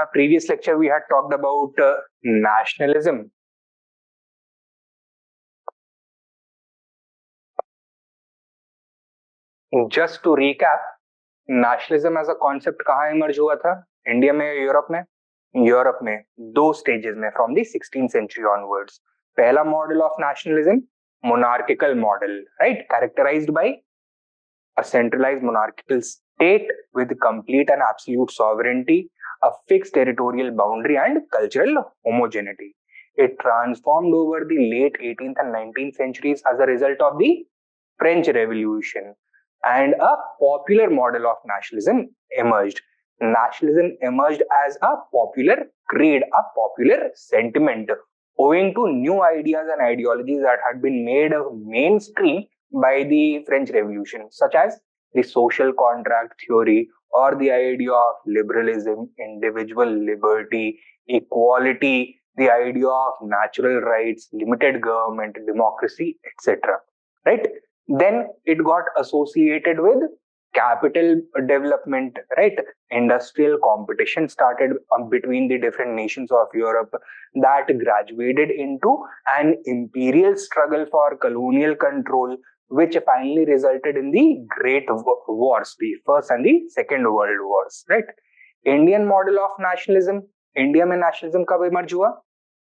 our previous lecture, we had talked about nationalism. Just to recap, nationalism as a concept कहाँ emerge हुआ था? India में, Europe में? Europe में दो स्टेजेस में, from the 16th century onwards. पहला model of nationalism monarchical model, right, characterized by a centralized monarchical state with complete and absolute sovereignty, a fixed territorial boundary and cultural homogeneity. It transformed over the late 18th and 19th centuries as a result of the French Revolution, and a popular model of nationalism emerged. Nationalism emerged as a popular creed, a popular sentiment, owing to new ideas and ideologies that had been made mainstream by the French Revolution, such as the social contract theory or the idea of liberalism, individual liberty, equality, the idea of natural rights, limited government, democracy, etc. Right? Then it got associated with capital development, right? Industrial competition started between the different nations of Europe, that graduated into an imperial struggle for colonial control, which finally resulted in the Great Wars, the First and the Second World Wars, right? Indian model of nationalism, India में nationalism कब emerge हुआ?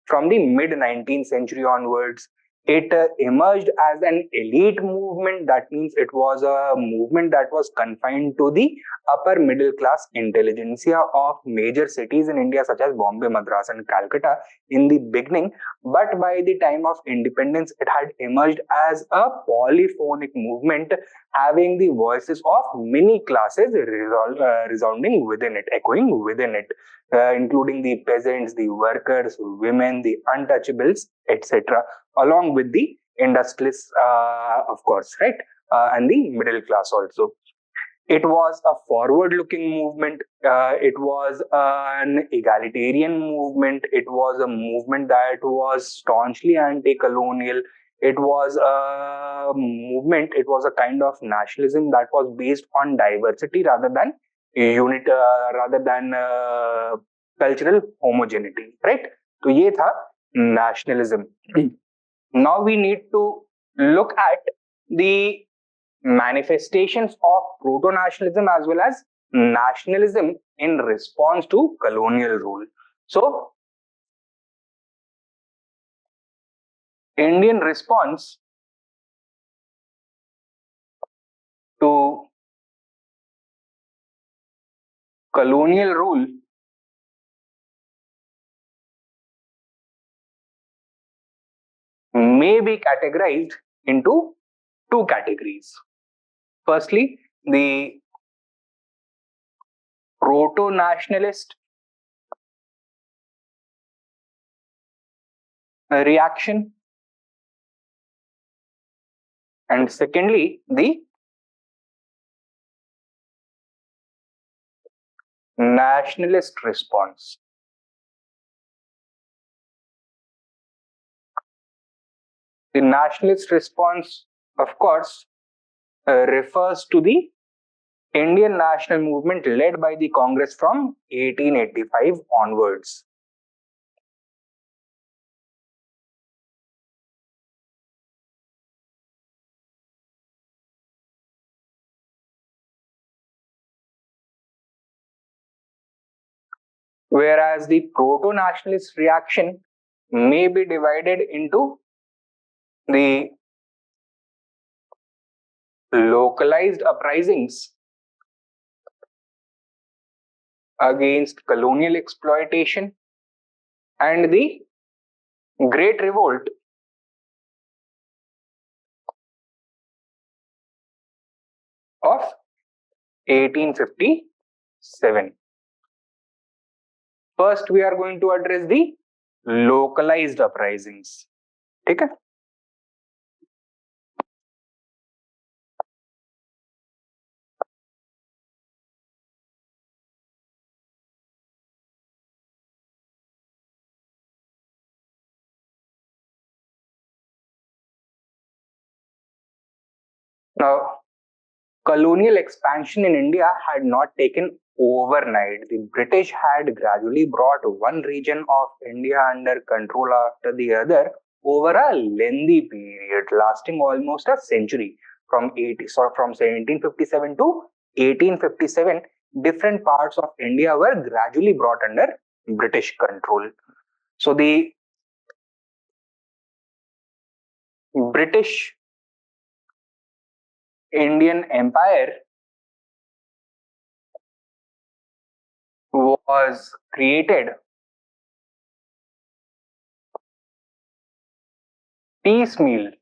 From the mid 19th century onwards. It emerged as an elite movement. That means it was a movement that was confined to the upper middle class intelligentsia of major cities in India, such as Bombay, Madras, and Calcutta in the beginning. But by the time of independence, it had emerged as a polyphonic movement, having the voices of many classes resounding within it, echoing within it, including the peasants, the workers, women, the untouchables, etc., along with the industrialists, of course, right? And the middle class also. It was a forward-looking movement. It was an egalitarian movement. It was a movement that was staunchly anti-colonial. It was a movement, it was a kind of nationalism that was based on diversity rather than unit, rather than cultural homogeneity, right? तो ये था nationalism. Now we need to look at the manifestations of proto-nationalism as well as nationalism in response to colonial rule. So, Indian response to colonial rule may be categorized into two categories. Firstly, the proto-nationalist reaction, and secondly, the nationalist response. The nationalist response, of course, refers to the Indian national movement led by the Congress from 1885 onwards. Whereas the proto-nationalist reaction may be divided into the localized uprisings against colonial exploitation and the Great Revolt of 1857. First, we are going to address the localized uprisings. ठीक है? Now, colonial expansion in India had not taken overnight. The British had gradually brought one region of India under control after the other over a lengthy period lasting almost a century. From 1757 to 1857, different parts of India were gradually brought under British control. So the British Indian Empire was created piecemeal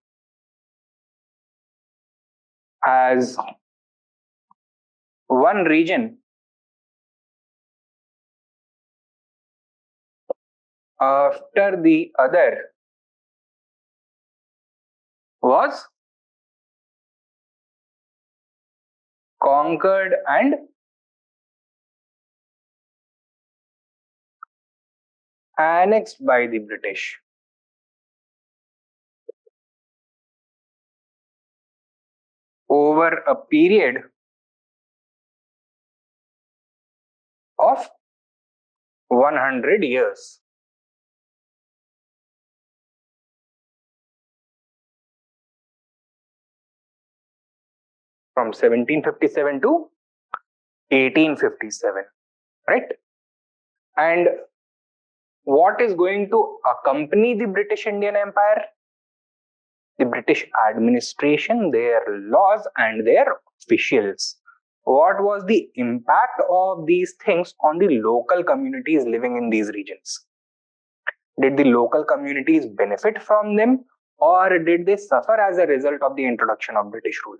as one region after the other was conquered and annexed by the British. Over a period of 100 years. From 1757 to 1857, right? And what is going to accompany the British Indian Empire? The British administration, their laws, and their officials. What was the impact of these things on the local communities living in these regions? Did the local communities benefit from them, or did they suffer as a result of the introduction of British rule?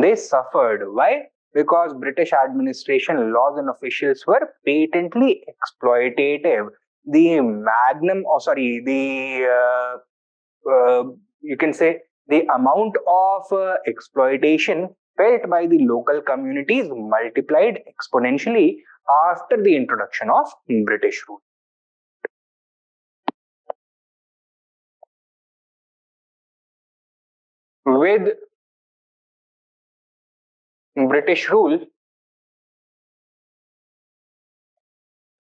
They suffered. Why? Because British administration laws and officials were patently exploitative. The magnum, or sorry, you can say the amount of exploitation felt by the local communities multiplied exponentially after the introduction of British rule. With British rule,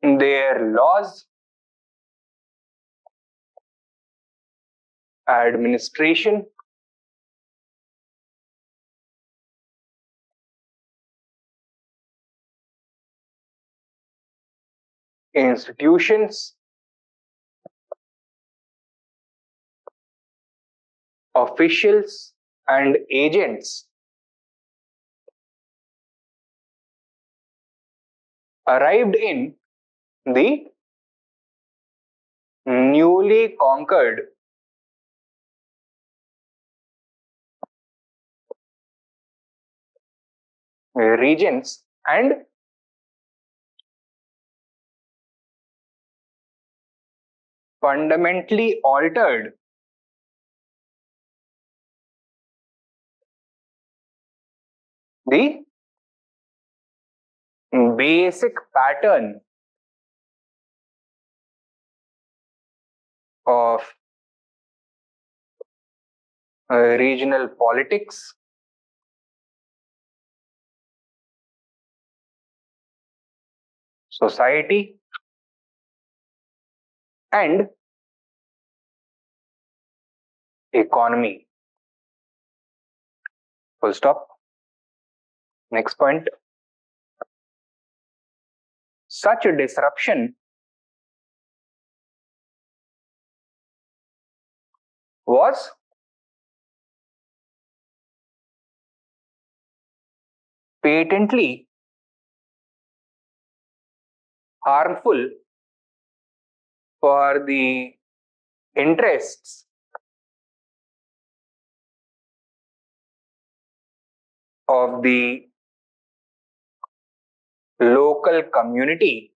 their laws, administration, institutions, officials, and agents arrived in the newly conquered regions and fundamentally altered the basic pattern of regional politics, society, and economy. Full stop. Next point. Such a disruption was patently harmful for the interests of the local community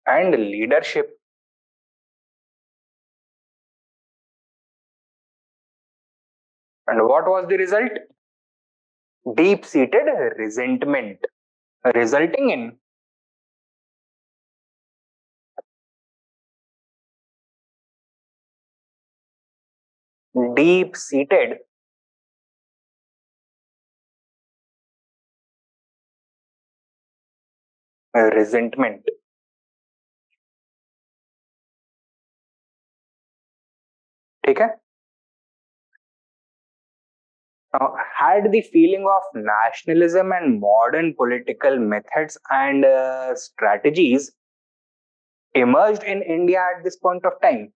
and leadership. And what was the result? Deep-seated resentment, resulting in deep seated resentment. ठीक है. Now, had the feeling of nationalism and modern political methods and strategies emerged in India at this point of time?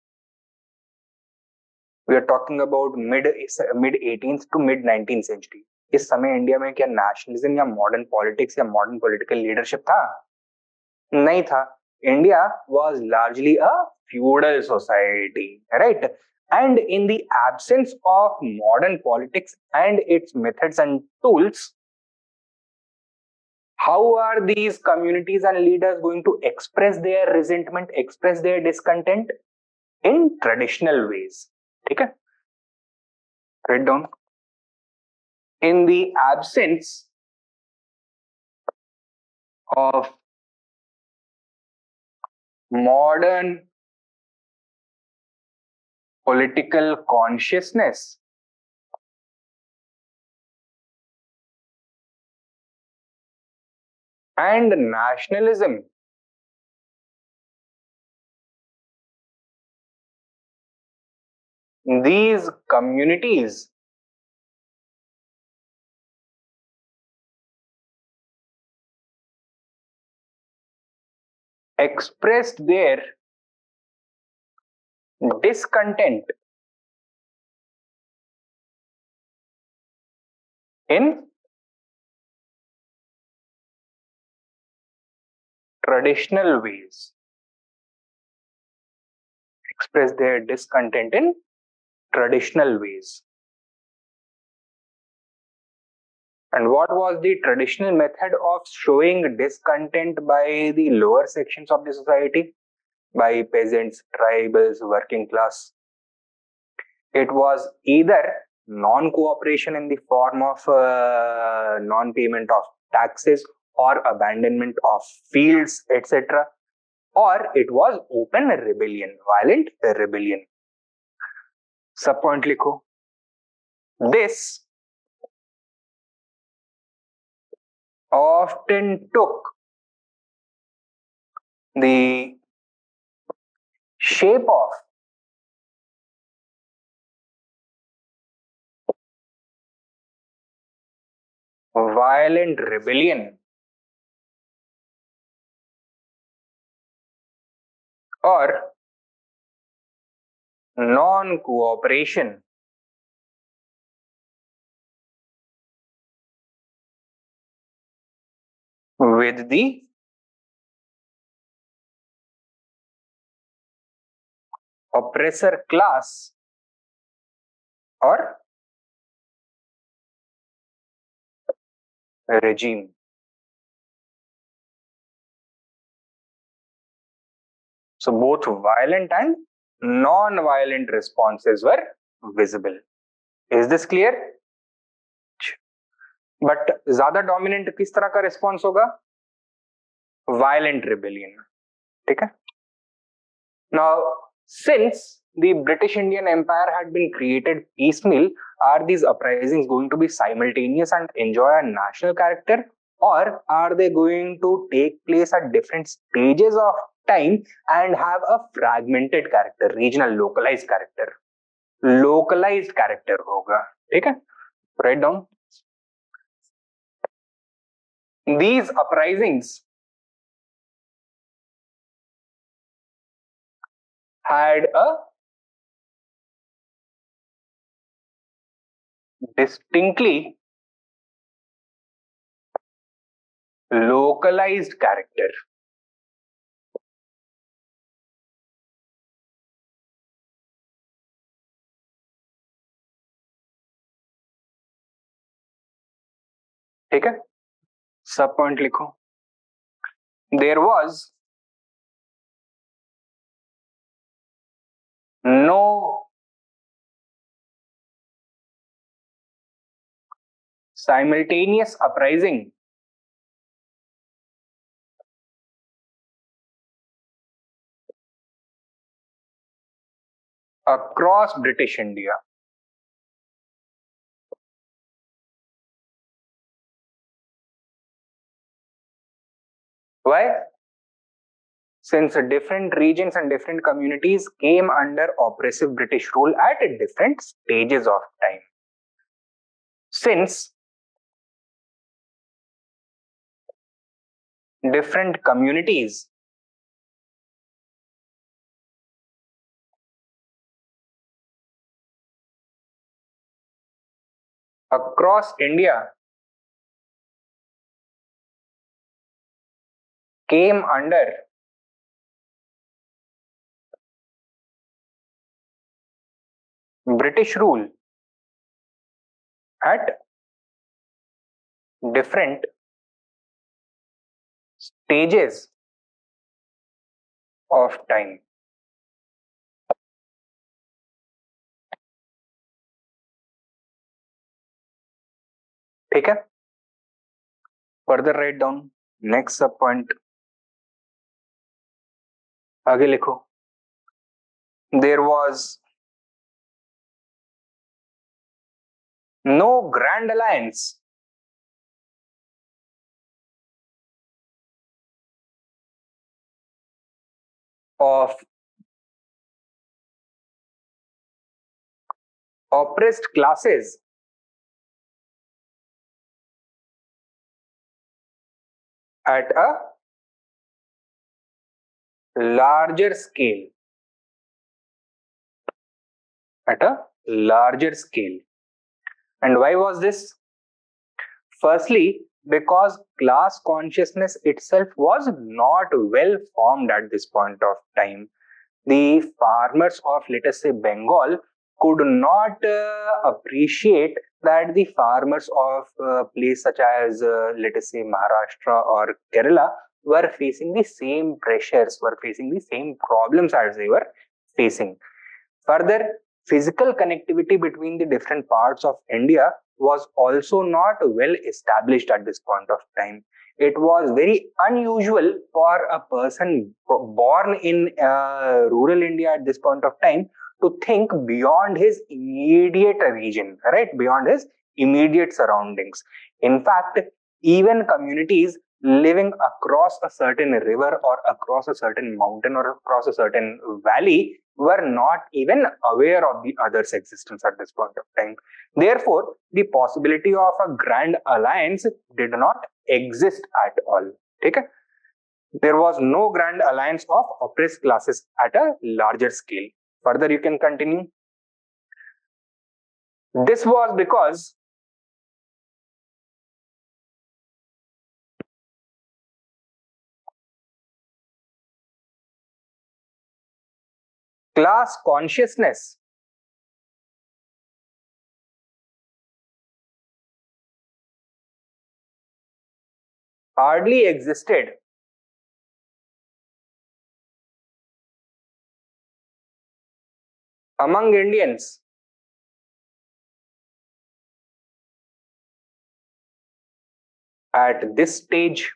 We are talking about mid 18th to mid 19th century. इस समय India में क्या nationalism या modern politics या modern political leadership था? नहीं था. India was largely a feudal society, right? And in the absence of modern politics and its methods and tools, how are these communities and leaders going to express their resentment, express their discontent? In traditional ways. ठीक है. Write down. In the absence of modern political consciousness and nationalism, these communities expressed their discontent in traditional ways. Express their discontent in traditional ways. And what was the traditional method of showing discontent by the lower sections of the society? By peasants, tribals, working class. It was either non-cooperation in the form of non-payment of taxes or abandonment of fields, etc. Or it was open rebellion, violent rebellion. Sub point likho. This often took the shape of violent rebellion or non-cooperation with the oppressor class or regime. So both violent and non-violent responses were visible. Is this clear? But ज्यादा dominant किस तरह का response होगा? Violent rebellion. ठीक है? Now, since the British Indian Empire had been created piecemeal, are these uprisings going to be simultaneous and enjoy a national character, or are they going to take place at different stages of time and have a fragmented character, regional localized character? Localized character होगा. ठीक है? Write down. These uprisings had a distinctly localized character. ठीक है? सब point लिखो. There was no simultaneous uprising across British India. Why? Since different regions and different communities came under oppressive British rule at different stages of time. Since different communities across India came under British rule at different stages of time. ठीक है? Further write down next sub point. आगे लिखो. There was no grand alliance of oppressed classes at a larger scale. At a larger scale. And why was this? Firstly, because class consciousness itself was not well formed at this point of time. The farmers of, let us say, Bengal could not appreciate that the farmers of a place such as, let us say, Maharashtra or Kerala were facing the same pressures, were facing the same problems as they were facing. Further, physical connectivity between the different parts of India was also not well established at this point of time. It was very unusual for a person born in rural India at this point of time to think beyond his immediate region, right? Beyond his immediate surroundings. In fact, even communities living across a certain river or across a certain mountain or across a certain valley were not even aware of the other's existence at this point of time. Therefore, the possibility of a grand alliance did not exist at all. Okay? There was no grand alliance of oppressed classes at a larger scale. Further, you can continue. This was because class consciousness hardly existed among Indians at this stage.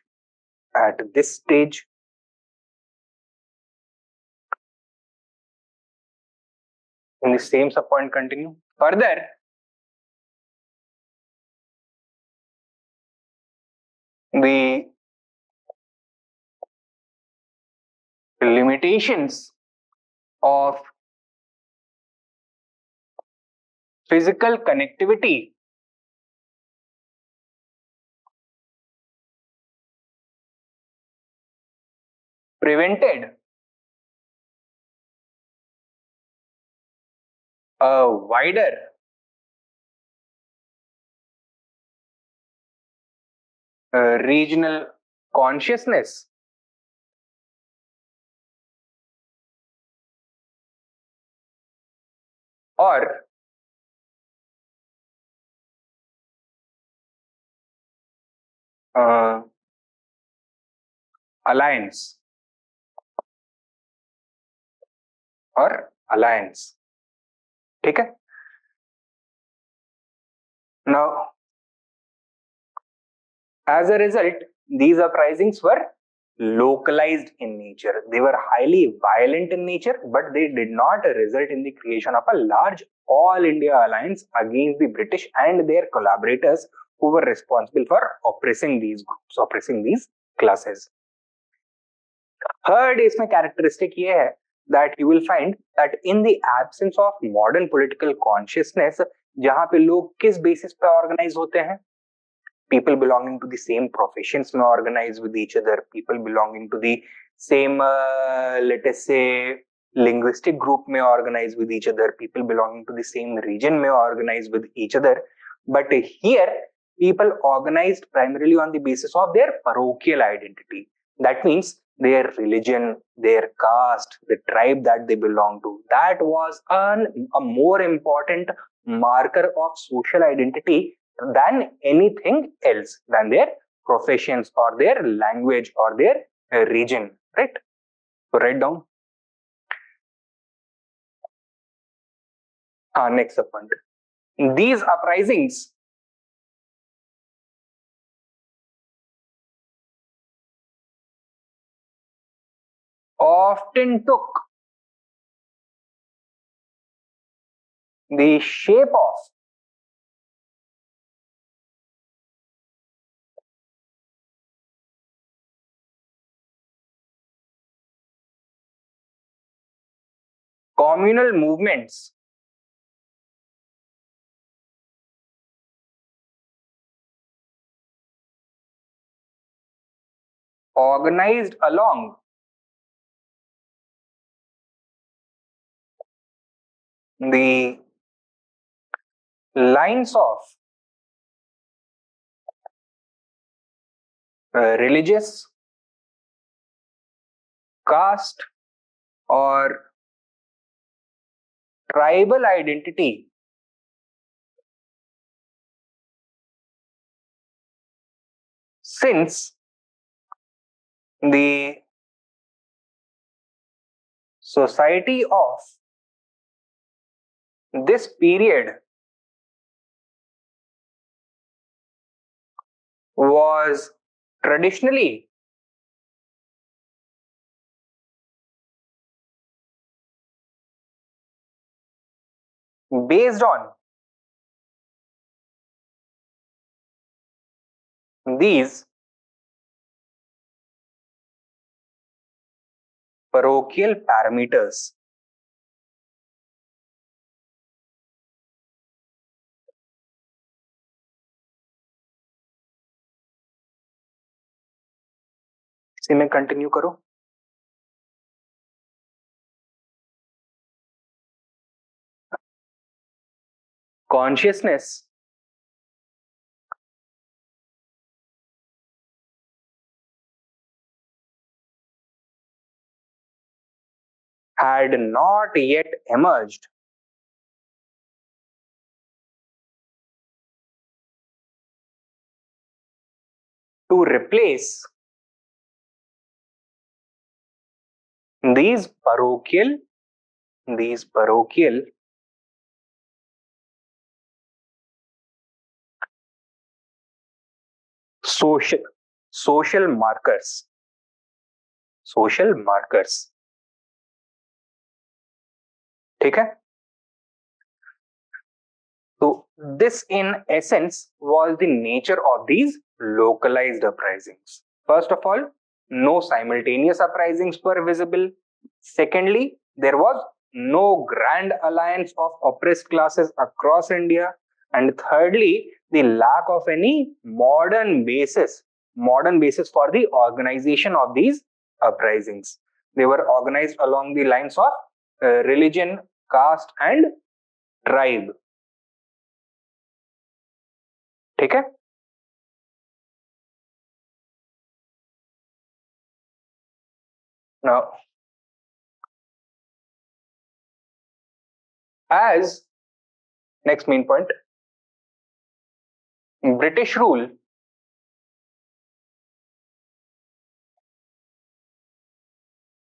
In the same subpoint, continue. Further, the limitations of physical connectivity prevented a wider regional consciousness or alliance ठीक है. Now, as a result, these uprisings were localized in nature. They were highly violent in nature, but they did not result in the creation of a large all India alliance against the British and their collaborators who were responsible for oppressing these groups, oppressing these classes. Third इसमें characteristic ये है that you will find that in the absence of modern political consciousness, जहां पे लोग किस basis पे organise होते हैं, people belonging to the same professions may organize with each other, people belonging to the same let us say linguistic group may organize with each other, people belonging to the same region may organize with each other. But here people organized primarily on the basis of their parochial identity. That means their religion, their caste, the tribe that they belong to, that was a more important marker of social identity than anything else, than their professions or their language or their region, right? So write down. Next point. These uprisings often took the shape of communal movements organized along the lines of religious, caste, or tribal identity, since the society of this period was traditionally based on these parochial parameters. इसी में continue करो. Consciousness had not yet emerged to replace these parochial social social markers. ठीक है. So this in essence was the nature of these localized uprisings. First of all, no simultaneous uprisings were visible. Secondly, there was no grand alliance of oppressed classes across India. And thirdly, the lack of any modern basis for the organization of these uprisings. They were organized along the lines of religion, caste, and tribe. ठीक है. Now, as next main point, British rule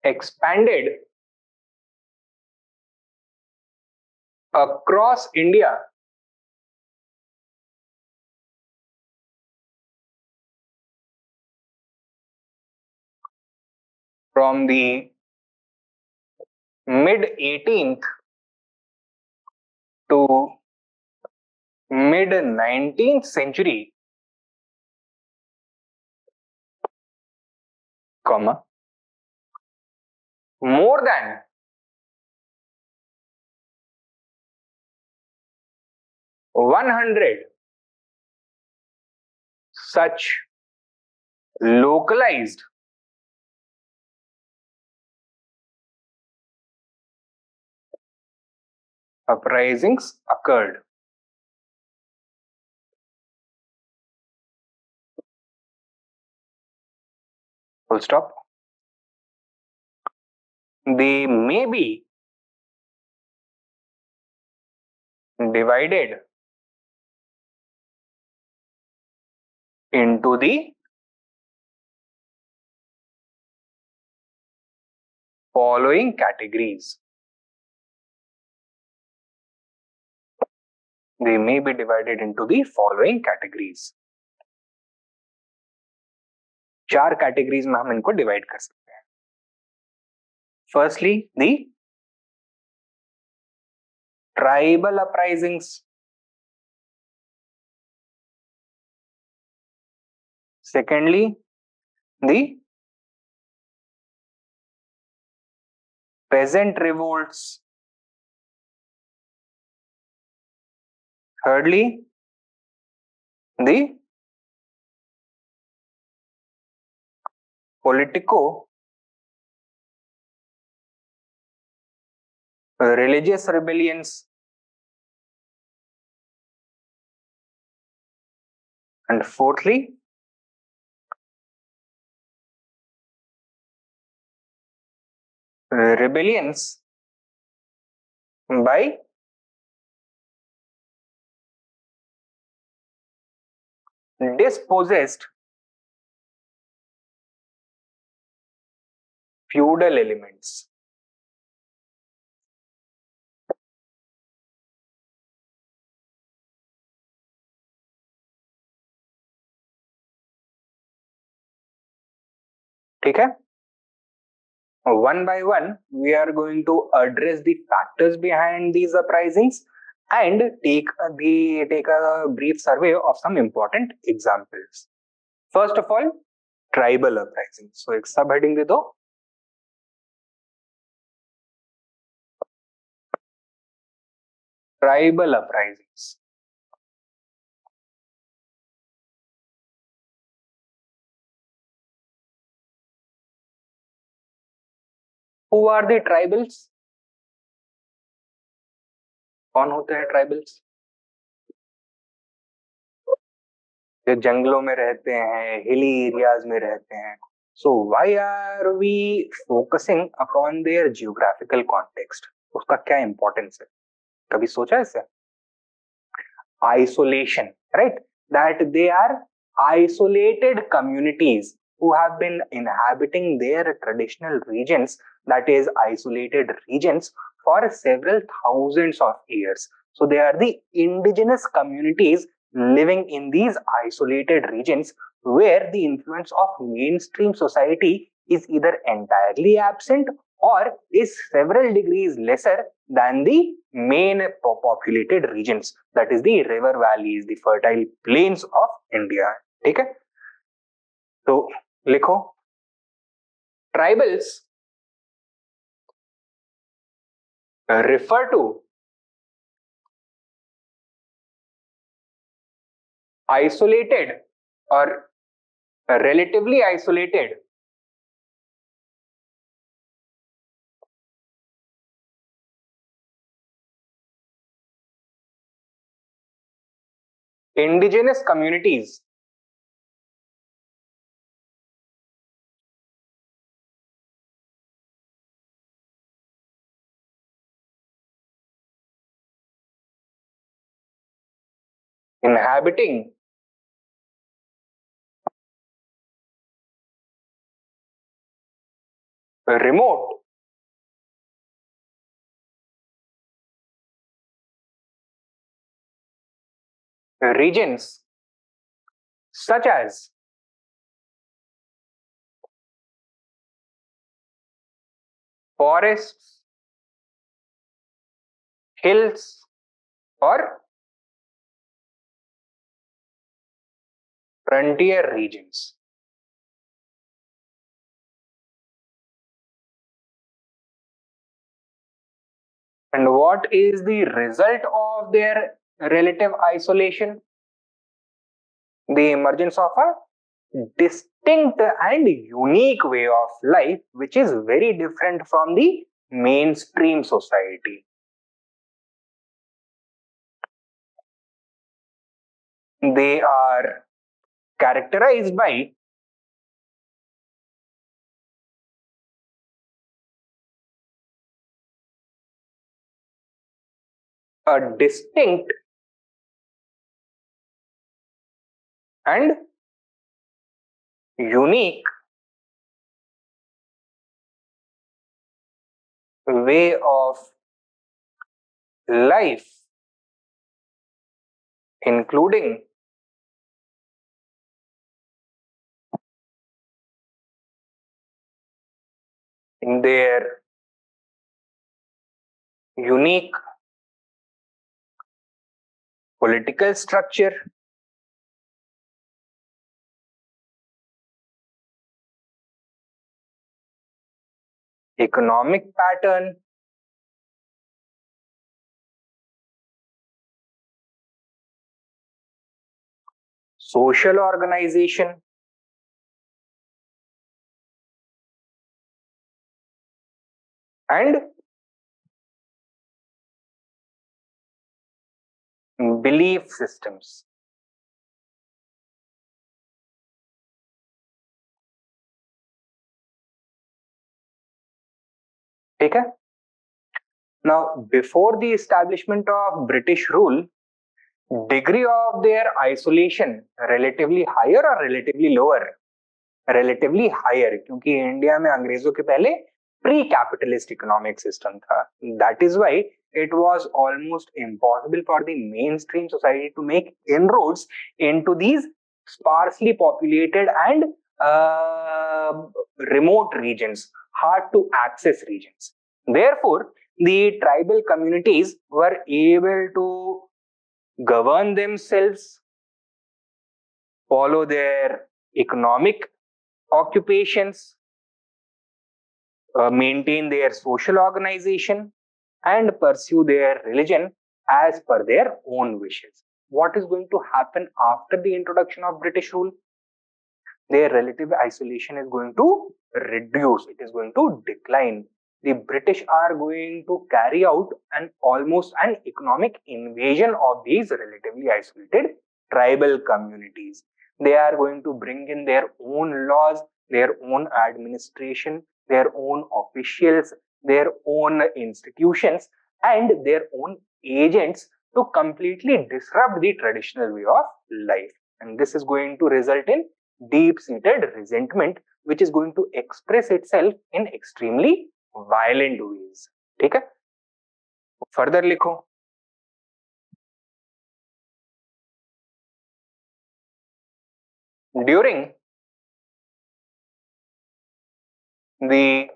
expanded across India from the mid 18th to mid 19th century, comma, more than 100 such localized uprisings occurred. Full stop. They may be divided into the following categories. They may be divided into the following categories. 4 categories में हम इनको divide कर सकते हैं. Firstly, the tribal uprisings. Secondly, the peasant revolts. Thirdly, the politico religious rebellions. And fourthly, rebellions by dispossessed feudal elements. ठीक है. One by one, we are going to address the factors behind these uprisings and take a brief survey of some important examples. First of all, tribal uprisings. So एक सब heading दे दो. Tribal uprisings. Who are the tribals? कौन होते हैं tribals? जो जंगलों में रहते हैं, हिली एरियाज में रहते हैं. So why are we focusing upon their geographical context? उसका क्या importance है? कभी सोचा है इससे? Isolation, right? That they are isolated communities who have been inhabiting their traditional regions, that is isolated regions, for several thousands of years. So they are the indigenous communities living in these isolated regions where the influence of mainstream society is either entirely absent or is several degrees lesser than the main populated regions, that is the river valleys, the fertile plains of India. ठीक है. तो लिखो, tribals refer to isolated or relatively isolated indigenous communities inhabiting remote regions such as forests, hills, or frontier regions. And what is the result of their relative isolation? The emergence of a distinct and unique way of life, which is very different from the mainstream society. They are characterized by a distinct and unique way of life, including their unique political structure, economic pattern, social organization, and belief systems. Okay? Now, before the establishment of British rule, degree of their isolation relatively higher or relatively lower? Relatively higher, क्योंकि India में अंग्रेजों के पहले pre capitalist economic system था. That is why it was almost impossible for the mainstream society to make inroads into these sparsely populated and remote regions, hard to access regions. Therefore, the tribal communities were able to govern themselves, follow their economic occupations, maintain their social organization, and pursue their religion as per their own wishes. What is going to happen after the introduction of British rule? Their relative isolation is going to reduce, it is going to decline. The British are going to carry out almost an economic invasion of these relatively isolated tribal communities. They are going to bring in their own laws, their own administration, their own officials, their own institutions, and their own agents to completely disrupt the traditional way of life. And this is going to result in deep-seated resentment, which is going to express itself in extremely violent ways. ठीक है? Further लिखो. During the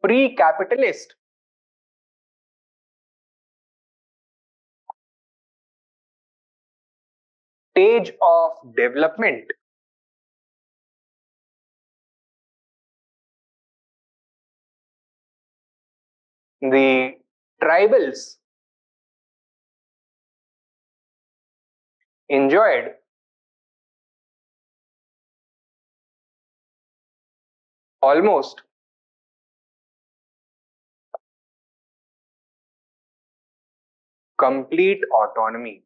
pre-capitalist stage of development, the tribals enjoyed almost complete autonomy,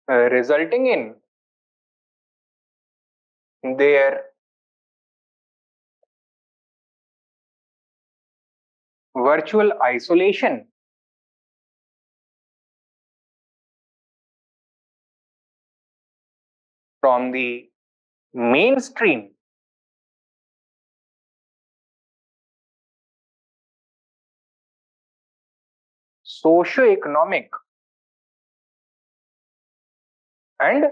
resulting in their virtual isolation from the mainstream socio-economic and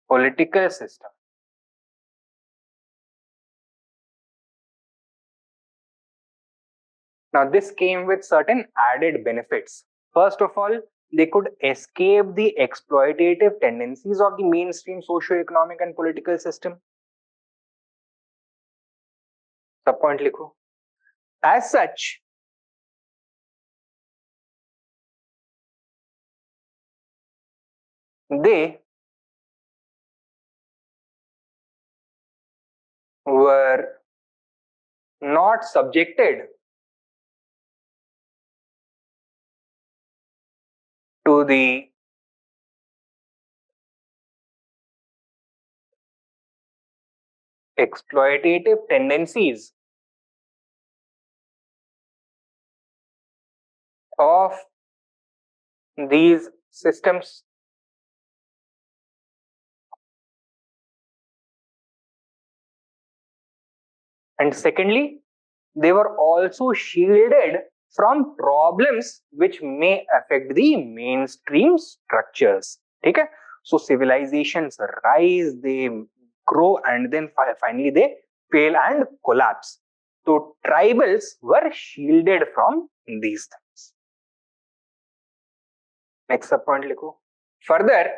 political system. Now, this came with certain added benefits. First of all, they could escape the exploitative tendencies of the mainstream socio-economic and political system. सब point लिखो. As such, they were not subjected to the exploitative tendencies of these systems. And secondly, they were also shielded from problems which may affect the mainstream structures. Okay? So civilizations rise, they grow, and then finally they fail and collapse. So tribals were shielded from these things. Next sub point likho. Further,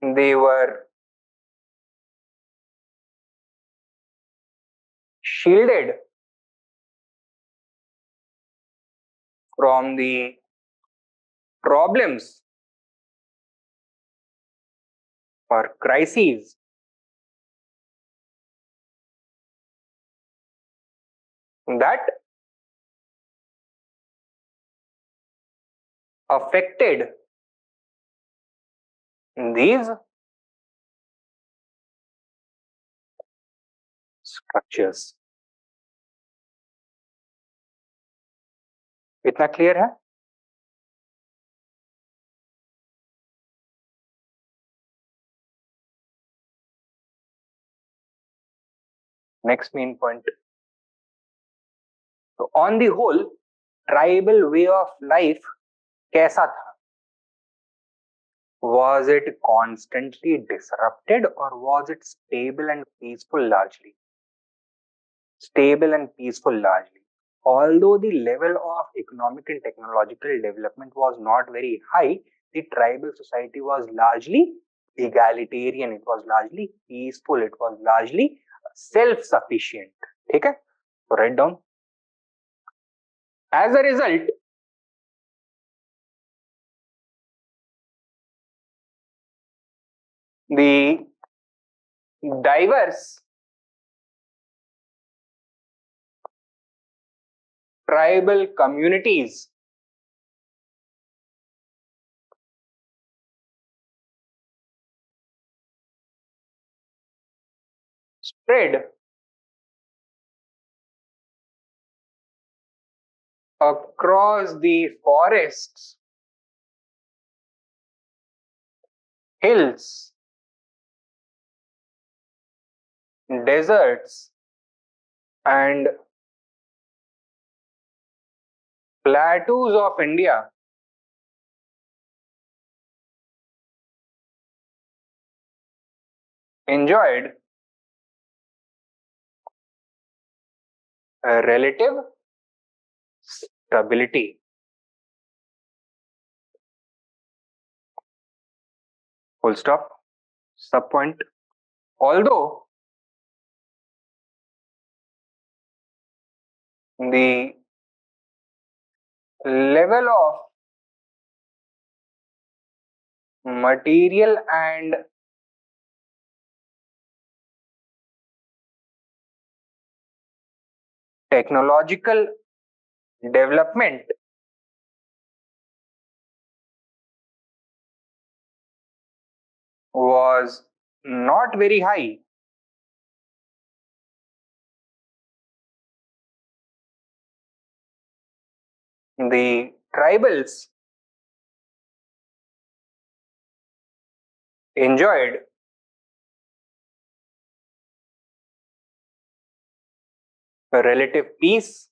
they were shielded from the problems or crises that affected these structures. इतना clear है? Next main point. So on the whole, tribal way of life कैसा था? Was it constantly disrupted or was it stable and peaceful largely? Stable and peaceful largely. Although the level of economic and technological development was not very high, the tribal society was largely egalitarian, it was largely peaceful, it was largely self-sufficient. Okay? So write down. As a result, the diverse tribal communities spread across the forests, hills, deserts, and plateaus of India. Enjoyed a relative stability. Full stop. Sub point. Although the level of material and technological development was not very high, the tribals enjoyed a relative peace,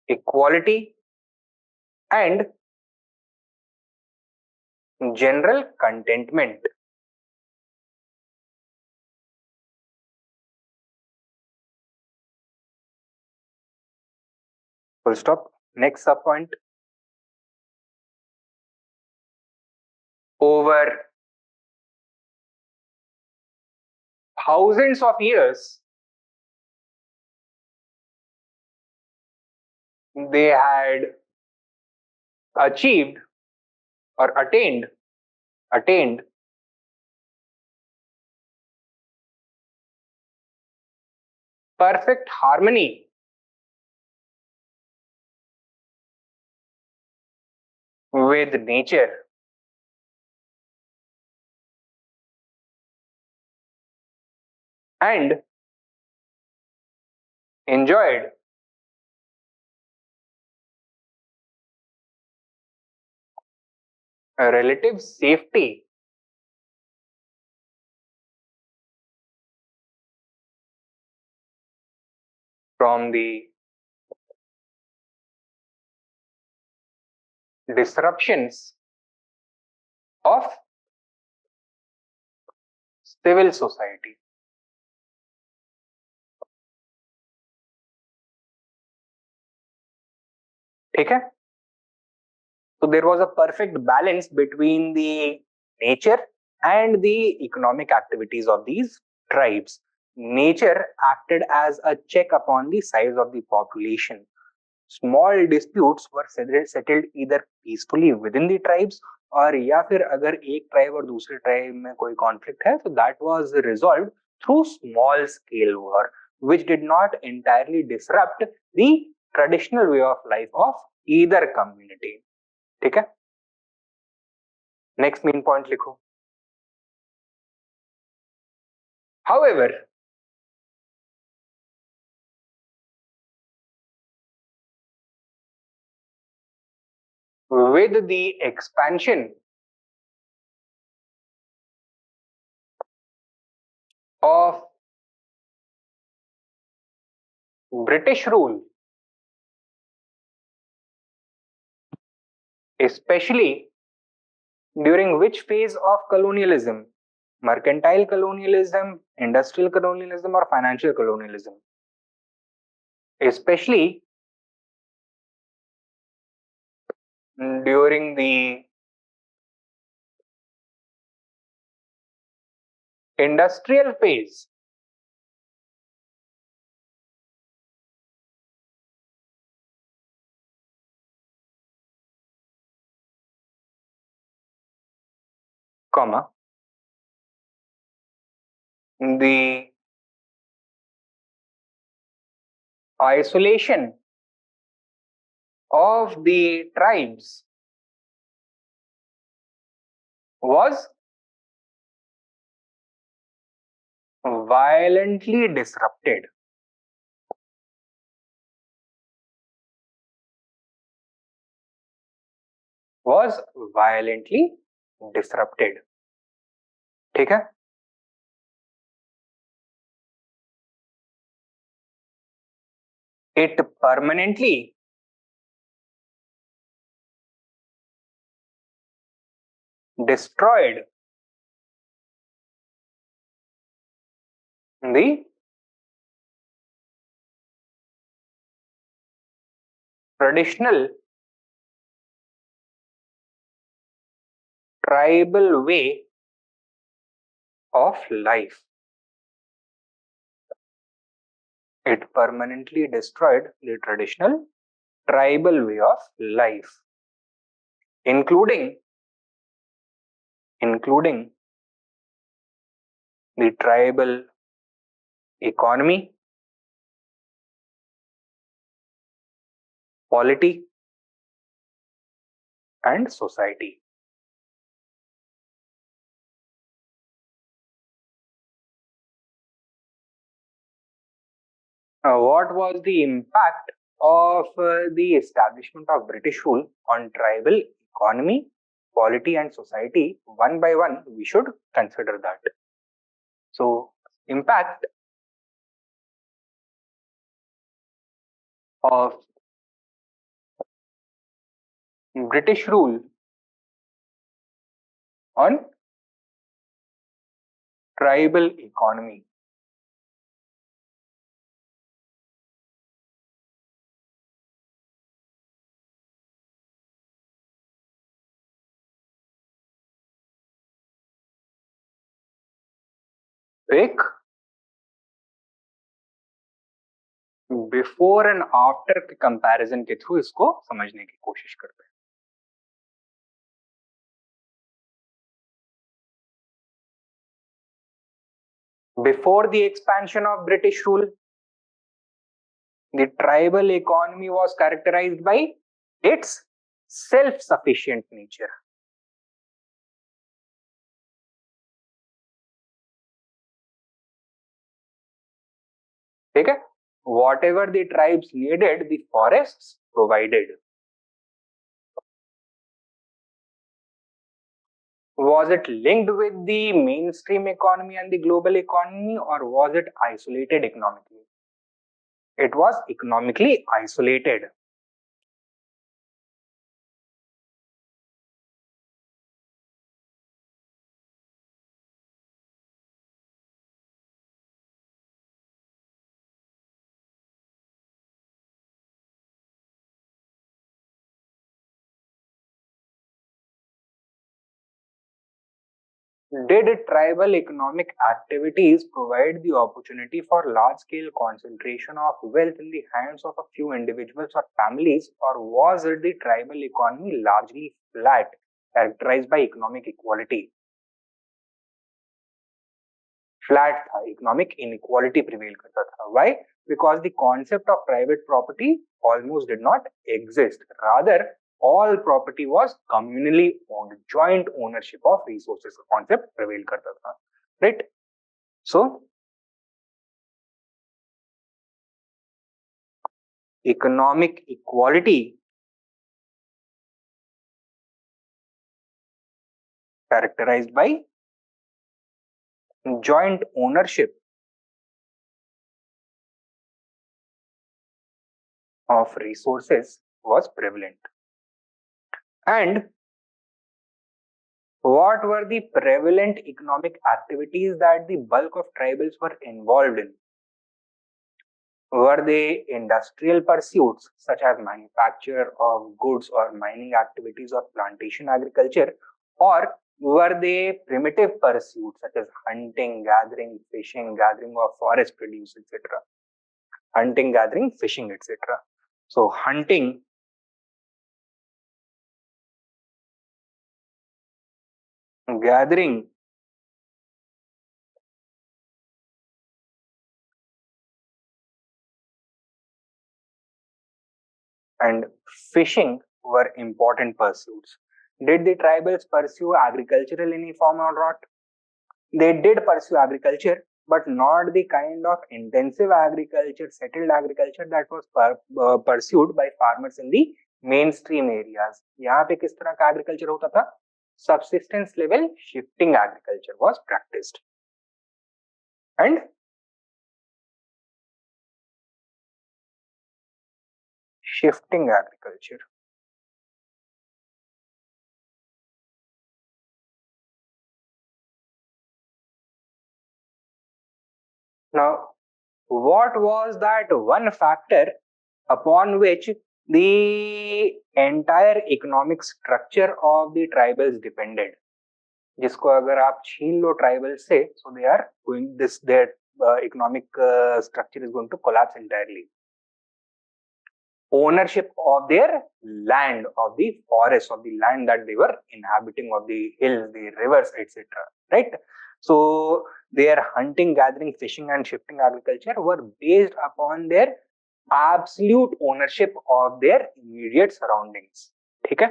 equality, and general contentment. Full stop. Next sub point. Over thousands of years, they had achieved or attained perfect harmony with nature and enjoyed a relative safety from the disruptions of civil society. ठीक है? So there was a perfect balance between the nature and the economic activities of these tribes. Nature acted as a check upon the size of the population. Small disputes were settled either peacefully within the tribes और या फिर अगर एक tribe और दूसरे tribe में कोई conflict है तो that was resolved through small scale war which did not entirely disrupt the traditional way of life of either community. ठीक है? नेक्स्ट मेन पॉइंट लिखो. However, with the expansion of British rule, especially during which phase of colonialism? Mercantile colonialism, industrial colonialism, or financial colonialism? Especially during the industrial phase, comma, the isolation of the tribes was violently disrupted. Was violently disrupted. ठीक है? It permanently destroyed the traditional tribal way of life. It permanently destroyed the traditional tribal way of life, including the tribal economy, polity, and society. What was the impact of the establishment of British rule on tribal economy, polity, and society? One by one, we should consider that. So, impact of British rule on tribal economy. एक before and after के comparison के through इसको समझने की कोशिश करते हैं. Before the expansion of British rule, the tribal economy was characterized by its self-sufficient nature. ठीक है? Whatever the tribes needed, the forests provided. Was it linked with the mainstream economy and the global economy, or was it isolated economically? It was economically isolated. Did tribal economic activities provide the opportunity for large-scale concentration of wealth in the hands of a few individuals or families, or was it the tribal economy largely flat, characterized by economic equality? Flat था, economic inequality prevail करता था. Why? Because the concept of private property almost did not exist. Rather, all property was communally owned. Joint ownership of resources concept prevail करता था. Right? So, economic equality characterized by joint ownership of resources was prevalent. And what were the prevalent economic activities that the bulk of tribals were involved in? Were they industrial pursuits such as manufacture of goods or mining activities or plantation agriculture, or were they primitive pursuits such as hunting, gathering, fishing, gathering of forest produce, etc.? Hunting, gathering, fishing, etc. So hunting, gathering, and fishing were important pursuits. Did the tribals pursue agriculture in any form or not? They did pursue agriculture, but not the kind of intensive agriculture, settled agriculture that was pursued by farmers in the mainstream areas. यहाँ पे किस तरह का agriculture होता था? Subsistence level shifting agriculture was practiced. And shifting agriculture. Now, what was that one factor upon which the entire economic structure of the tribals depended? जिसको अगर आप छीन लो ट्राइबल से, so they are going this their economic structure is going to collapse entirely. Ownership of their land, of the forest, of the land that they were inhabiting, of the hills, the rivers, etc. Right? So their hunting, gathering, fishing, and shifting agriculture were based upon their absolute ownership of their immediate surroundings. ठीक है?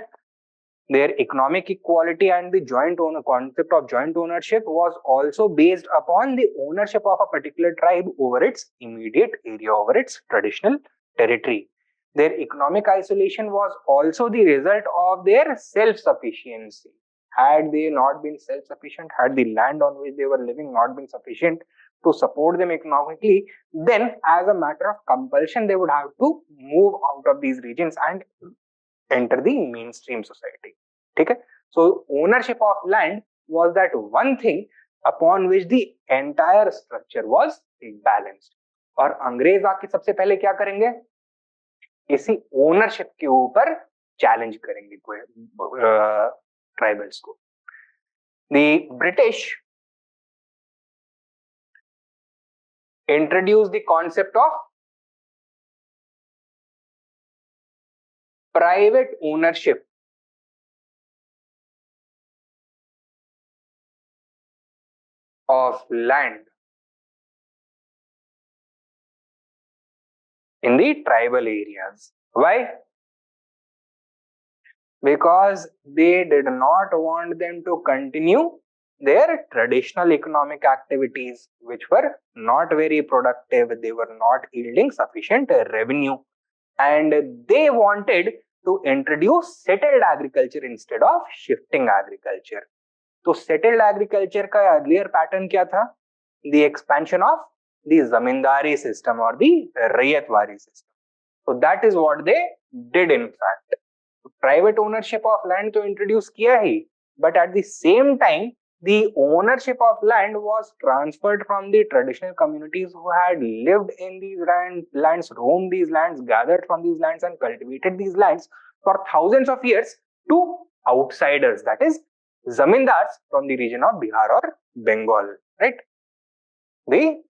Their economic equality and the joint owner concept of joint ownership was also based upon the ownership of a particular tribe over its immediate area, over its traditional territory. Their economic isolation was also the result of their self-sufficiency. Had they not been self-sufficient, had the land on which they were living not been sufficient to support them economically, then as a matter of compulsion, they would have to move out of these regions and enter the mainstream society. ठीक है? So ownership of land was that one thing upon which the entire structure was balanced. और अंग्रेज आके सबसे पहले क्या करेंगे, इसी ओनरशिप के ऊपर चैलेंज करेंगे कोई ट्राइबल्स को. The British introduced the concept of private ownership of land in the tribal areas. Why? Because they did not want them to continue their traditional economic activities, which were not very productive. They were not yielding sufficient revenue, and they wanted to introduce settled agriculture instead of shifting agriculture. तो settled agriculture का earlier pattern क्या था? The expansion of the zamindari system or the rayatwari system. So that is what they did in fact. Private ownership of land तो introduce किया ही, but at the same time the ownership of land was transferred from the traditional communities who had lived in these lands, roamed these lands, gathered from these lands and cultivated these lands for thousands of years to outsiders, that is zamindars from the region of Bihar or Bengal, right? The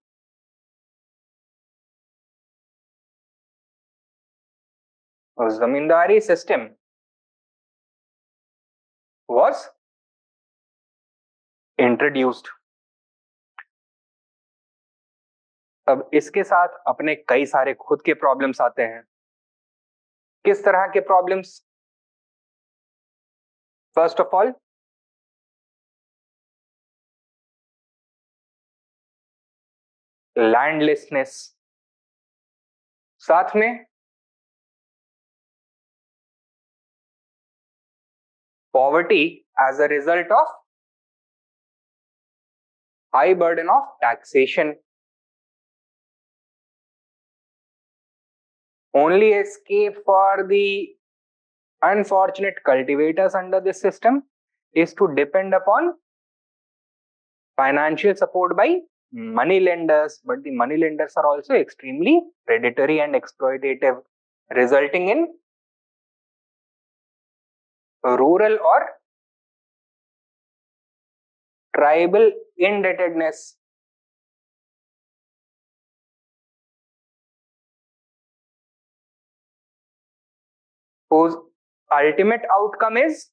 zamindari system was introduced. अब इसके साथ अपने कई सारे खुद के problems आते हैं. किस तरह के problems? First of all, landlessness, साथ में poverty as a result of high burden of taxation. Only escape for the unfortunate cultivators under this system is to depend upon financial support by money lenders, but the money lenders are also extremely predatory and exploitative, resulting in rural or tribal indebtedness. Whose ultimate outcome is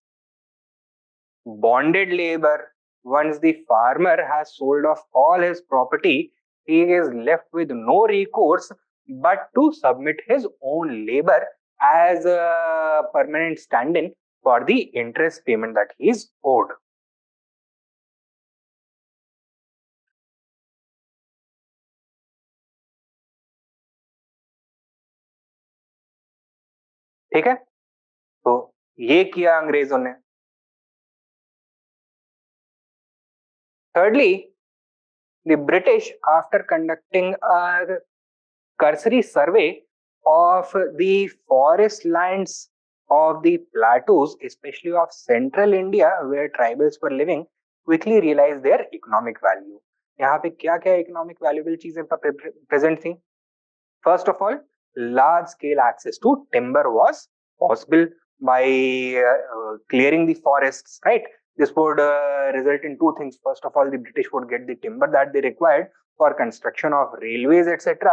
bonded labor. Once the farmer has sold off all his property, he is left with no recourse but to submit his own labor as a permanent stand-in for the interest payment that he is owed. ठीक है, तो ये किया अंग्रेजों ने. Thirdly, the British, after conducting a cursory survey of the forest lands of the plateaus, especially of central India where tribals were living, quickly realized their economic value. यहाँ पे क्या क्या economic valuable चीजें present थी? First of all, large scale access to timber was possible by clearing the forests, right? This would result in two things. First of all, the British would get the timber that they required for construction of railways, etc.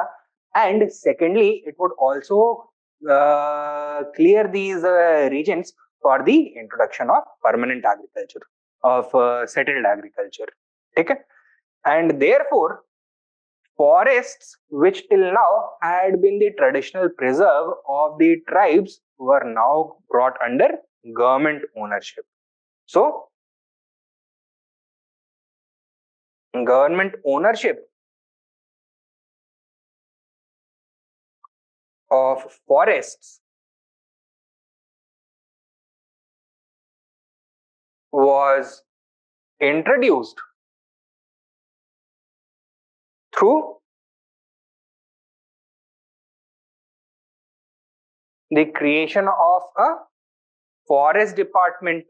And secondly, it would also clear these regions for the introduction of permanent agriculture, of settled agriculture. Okay? And therefore, forests which till now had been the traditional preserve of the tribes were now brought under government ownership. So, government ownership of forests was introduced through the creation of a forest department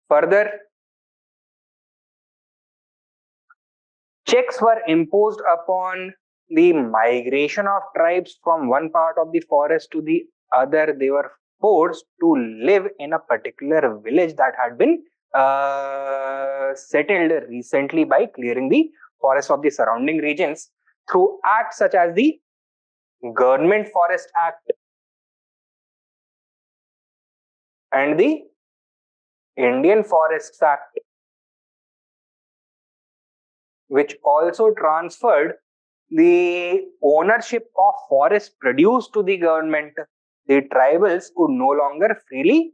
Further, checks were imposed upon the migration of tribes from one part of the forest to the other. They were forced to live in a particular village that had been settled recently by clearing the forest of the surrounding regions through acts such as the Government Forest Act and the Indian Forests Act, which also transferred the ownership of forest produce to the government. The tribals could no longer freely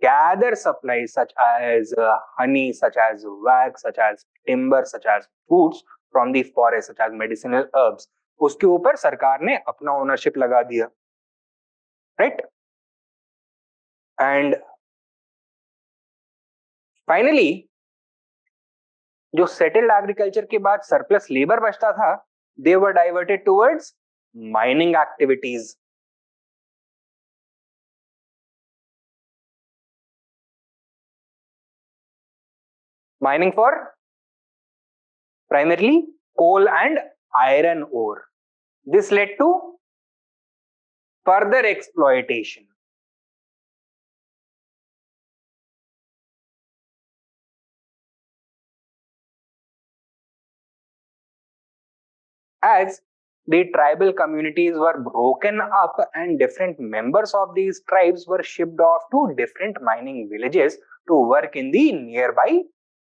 gather supplies such as honey, such as wax, such as timber, such as fruits from the forest, such as medicinal herbs. उसके ऊपर सरकार ने अपना ownership लगा दिया, right? And finally जो settled agriculture के बाद सरप्लस लेबर बचता था, they were diverted towards mining activities. Mining for primarily coal and iron ore. This led to further exploitation. As the tribal communities were broken up and different members of these tribes were shipped off to different mining villages to work in the nearby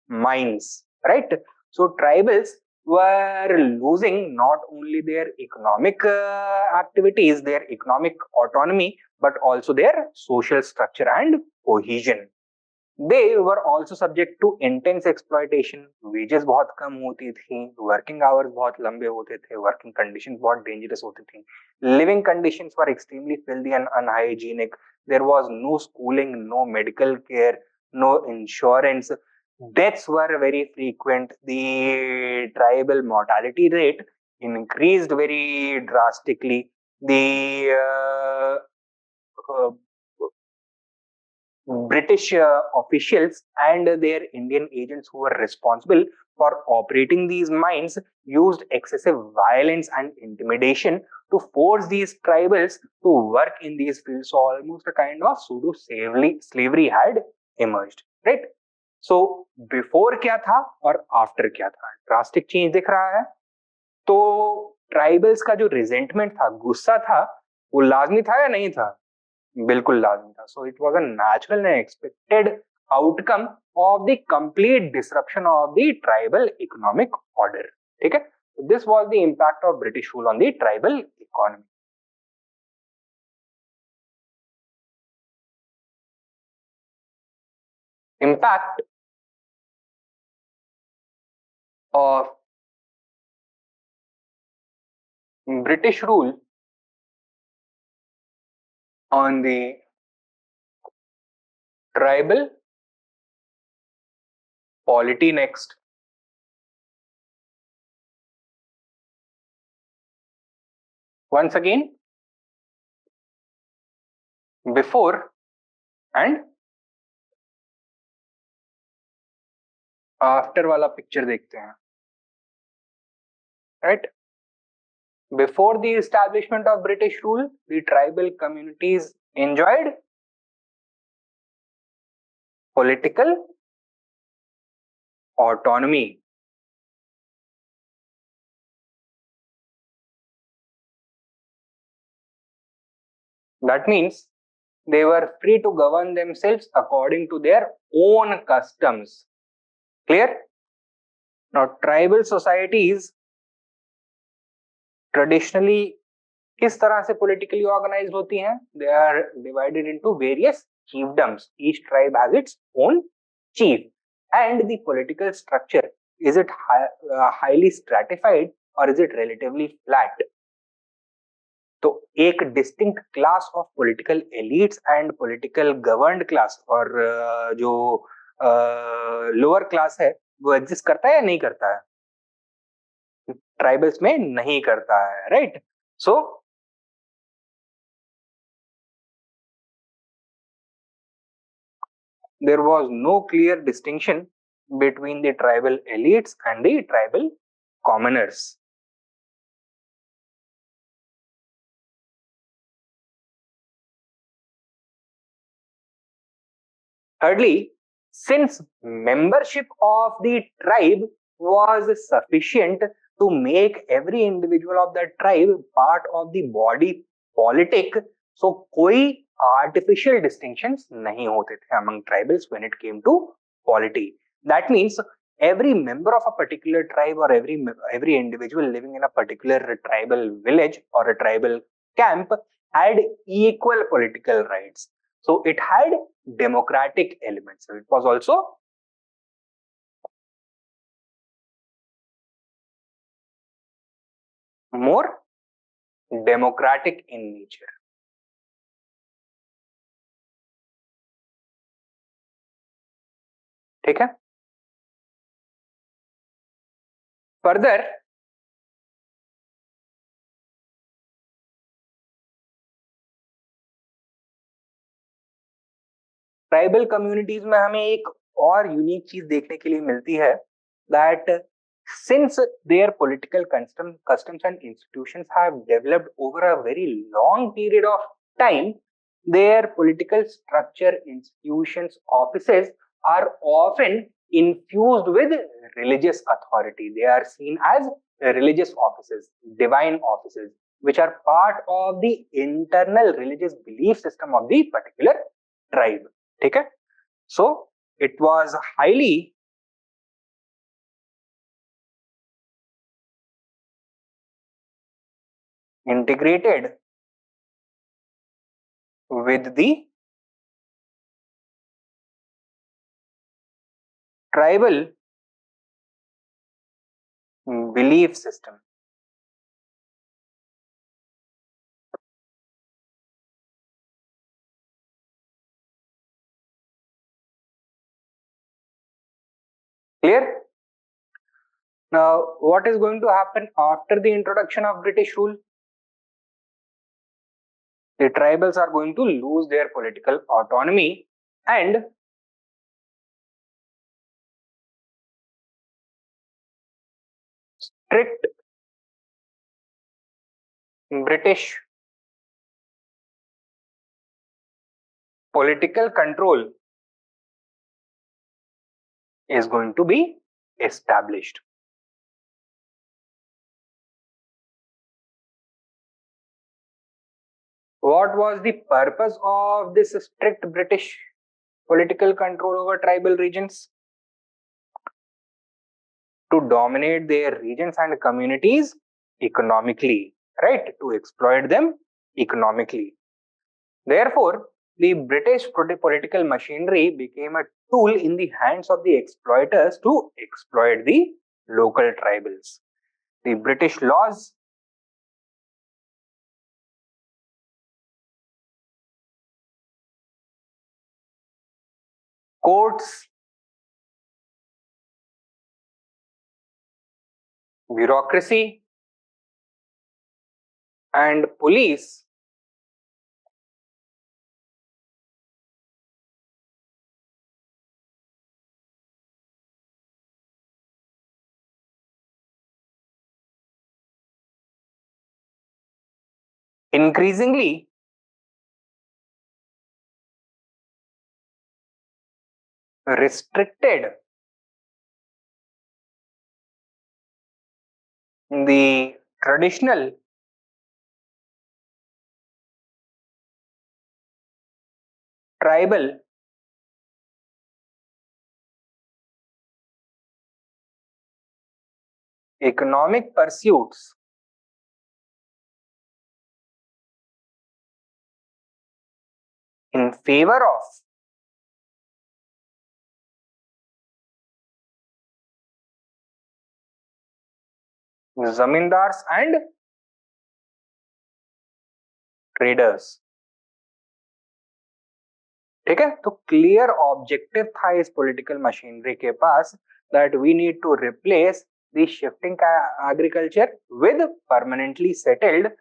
mines, right? So tribals were losing not only their economic activities, their economic autonomy, but also their social structure and cohesion. They were also subject to intense exploitation. Wages बहुत कम होती थी, working hours बहुत लंबे होते थे, working conditions बहुत dangerous होती थी, living conditions were extremely filthy and unhygienic. There was no schooling, no medical care, no insurance. Deaths were very frequent. The tribal mortality rate increased very drastically. The uh, British officials and their Indian agents who were responsible for operating these mines used excessive violence and intimidation to force these tribals to work in these fields. So almost a kind of pseudo slavery had emerged, right? So before क्या था और after क्या था, drastic change दिख रहा है. तो tribals का जो रिजेंटमेंट था, गुस्सा था, वो लाजमी था या नहीं था? बिल्कुल लाजमी था. So it was a natural and expected outcome of the complete disruption of the tribal economic order. ठीक है, this was the impact of British rule on the tribal economy. Impact of British rule on the tribal polity next. Once again, before and after वाला picture देखते हैं, right? Before the establishment of British rule, the tribal communities enjoyed political autonomy. That means they were free to govern themselves according to their own customs. Clear? Now, tribal societies traditionally किस तरह से politically organized होती हैं? They are divided into various chiefdoms. Each tribe has its own chief. And the political structure, is it highly stratified or is it relatively flat? तो एक distinct class of political elites and political governed class और जो lower class है वो exist करता है या नहीं करता है? ट्राइबल्स में नहीं करता है, right? So there was no clear distinction between the tribal elites and the tribal commoners. Thirdly, since membership of the tribe was sufficient to make every individual of that tribe part of the body politic, so कोई artificial distinctions नहीं होते थे among tribals when it came to polity. That means every member of a particular tribe or every individual living in a particular tribal village or a tribal camp had equal political rights. So it had democratic elements. So it was also more democratic in nature. ठीक है? Further, tribal communities में हमें एक और unique चीज देखने के लिए मिलती है that since their political customs and institutions have developed over a very long period of time, their political structure, institutions, offices are often infused with religious authority. They are seen as religious offices, divine offices, which are part of the internal religious belief system of the particular tribe. ठीक है? So it was highly integrated with the tribal belief system. Clear? Now, what is going to happen after the introduction of British rule? The tribals are going to lose their political autonomy and strict British political control is going to be established. What was the purpose of this strict British political control over tribal regions? To dominate their regions and communities economically, right? To exploit them economically. Therefore, the British political machinery became a tool in the hands of the exploiters to exploit the local tribals. The British laws courts, bureaucracy, and police increasingly restricted the traditional tribal economic pursuits in favor of zamindars and traders. ठीक है? तो clear objective था इस political machinery के पास that we need to replace the shifting agriculture with permanently settled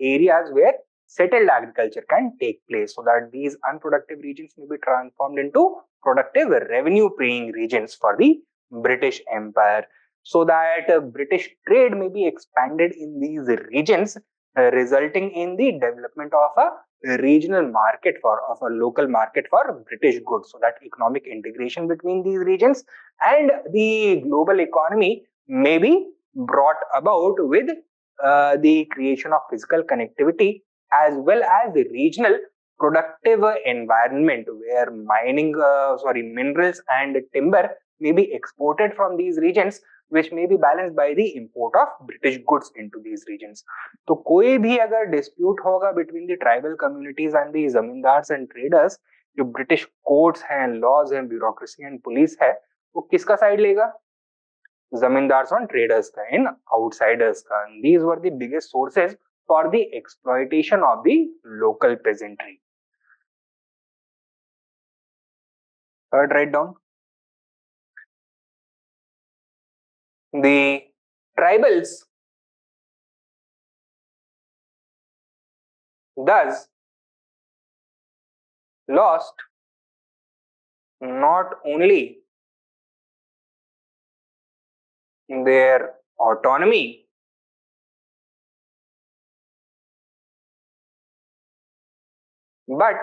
areas where settled agriculture can take place, so that these unproductive regions may be transformed into productive revenue-paying regions for the British Empire, so that British trade may be expanded in these regions, resulting in the development of a regional market of a local market for British goods, so that economic integration between these regions and the global economy may be brought about with the creation of physical connectivity, as well as the regional productive environment where minerals and timber may be exported from these regions, which may be balanced by the import of British goods into these regions. तो कोई भी अगर dispute होगा between the tribal communities and the zamindars and traders, जो British courts हैं, laws हैं, bureaucracy and police है, वो किसका side लेगा? जमींदार्स और traders का, इन outsiders का. These were the biggest sources for the exploitation of the local peasantry. Third, write down. The tribals thus lost not only their autonomy but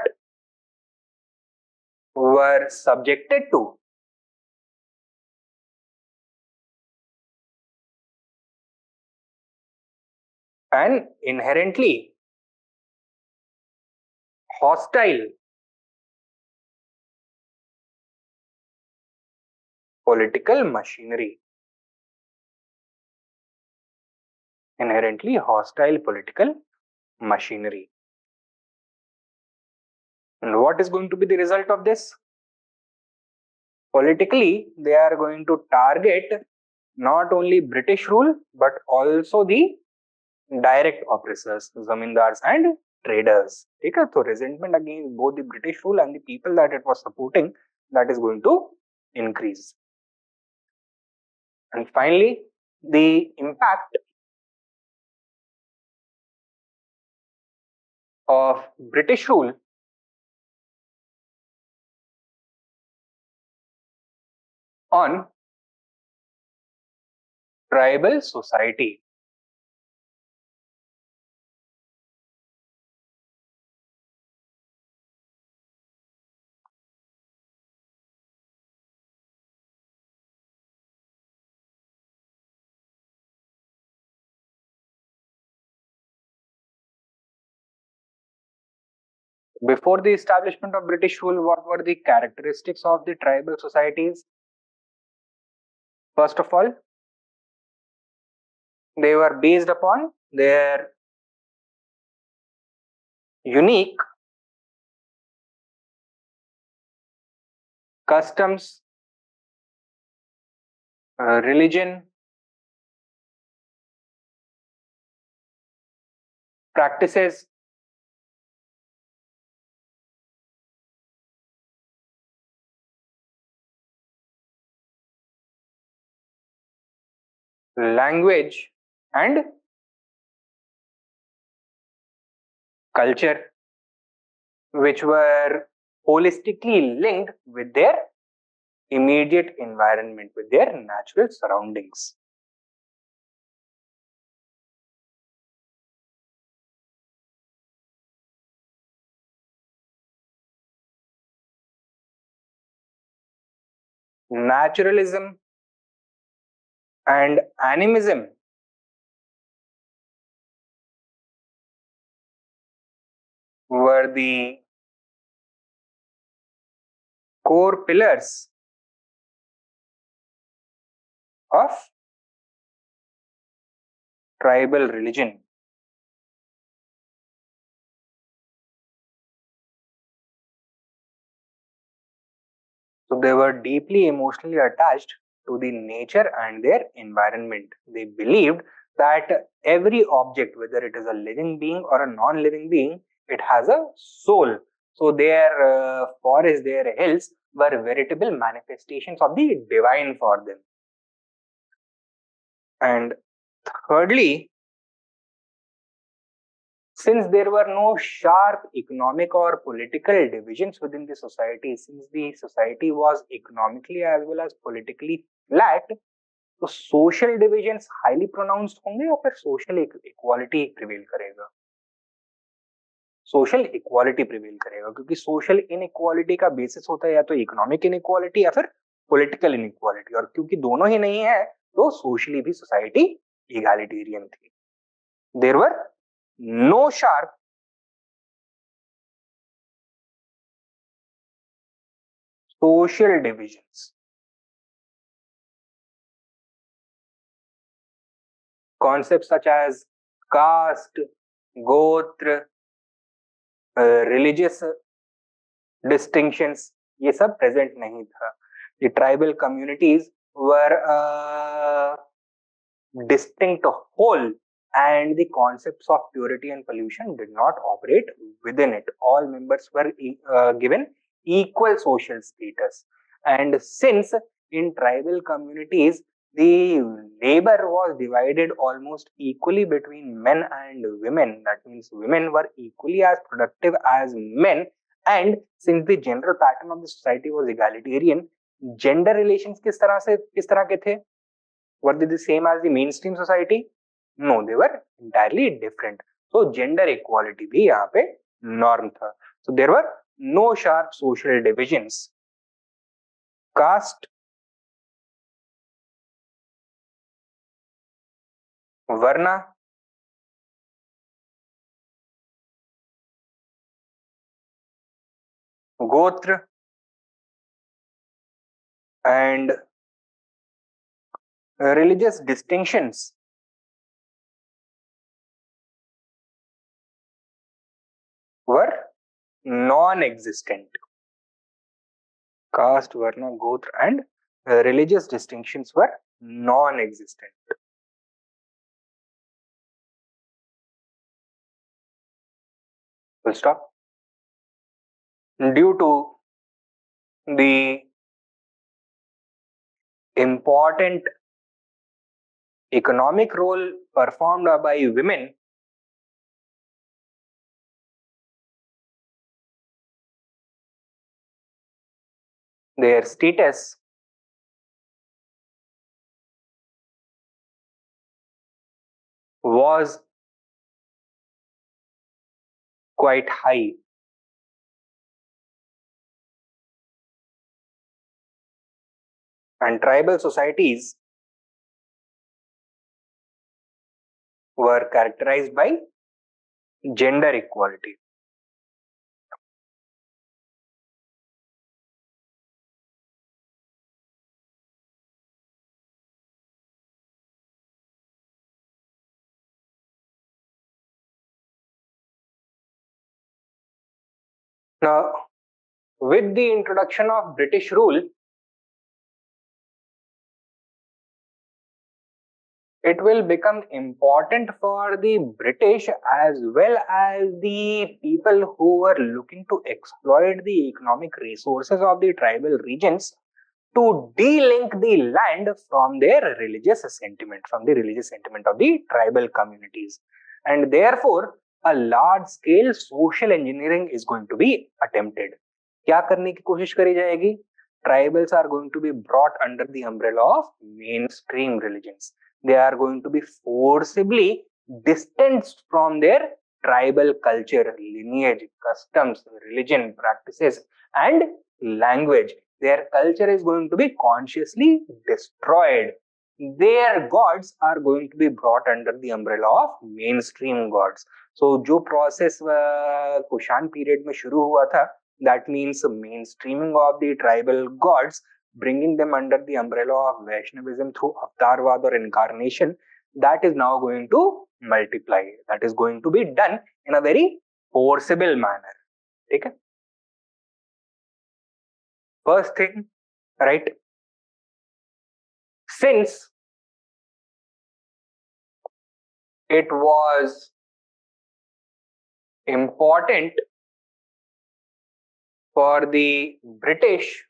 were subjected to an inherently hostile political machinery. Inherently hostile political machinery. And what is going to be the result of this? Politically, they are going to target not only British rule but also the direct oppressors, zamindars and traders. Okay? So resentment against both the British rule and the people that it was supporting, that is going to increase. And finally, the impact of British rule on tribal society. Before the establishment of British rule, what were the characteristics of the tribal societies? First of all, they were based upon their unique customs, religion, practices, language, and culture, which were holistically linked with their immediate environment, with their natural surroundings. Naturalism and animism were the core pillars of tribal religion. So they were deeply emotionally attached to the nature and their environment. They believed that every object, whether it is a living being or a non-living being, it has a soul. So their forests, their hills were veritable manifestations of the divine for them. And thirdly, Since there were no sharp economic or political divisions within the society, since the society was economically as well as politically flat, तो social divisions highly pronounced होंगे या फिर social equality prevail करेगा? Social equality prevail करेगा, क्योंकि social inequality का basis होता है या तो इकोनॉमिक इनइक्वालिटी या फिर पॉलिटिकल इनइक्वालिटी, और क्योंकि दोनों ही नहीं है तो सोशली भी सोसाइटी इगैलिटेरियन थी. There were no sharp social divisions. Concepts such as caste, gotra, religious distinctions, ये सब present नहीं था. The tribal communities were a distinct whole, and the concepts of purity and pollution did not operate within it. All members were given equal social status. And since in tribal communities the labor was divided almost equally between men and women, that means women were equally as productive as men, and since the general pattern of the society was egalitarian, gender relations किस तरह के थे? Were they the same as the mainstream society? No, they were entirely different. So gender equality भी यहाँ पे norm था. So there were no sharp social divisions. Caste, varna, gotra, and religious distinctions were non-existent. Caste, varna, gotra, and religious distinctions were non-existent. Full stop. Due to the important economic role performed by women, their status was quite high. And tribal societies were characterized by gender equality. Now, with the introduction of British rule, it will become important for the British as well as the people who were looking to exploit the economic resources of the tribal regions to de-link the land from their religious sentiment, from the religious sentiment of the tribal communities. And therefore, a large-scale social engineering is going to be attempted. क्या करने की कोशिश करी जाएगी? Tribals are going to be brought under the umbrella of mainstream religions. They are going to be forcibly distanced from their tribal culture, lineage, customs, religion, practices, and language. Their culture is going to be consciously destroyed. Their gods are going to be brought under the umbrella of mainstream gods. So, जो process Kushan period में शुरू हुआ था, that means mainstreaming of the tribal gods, bringing them under the umbrella of Vaishnavism through Avatarvad or incarnation, that is now going to multiply. That is going to be done in a very forcible manner. Okay? First thing, right? Since it was important for the British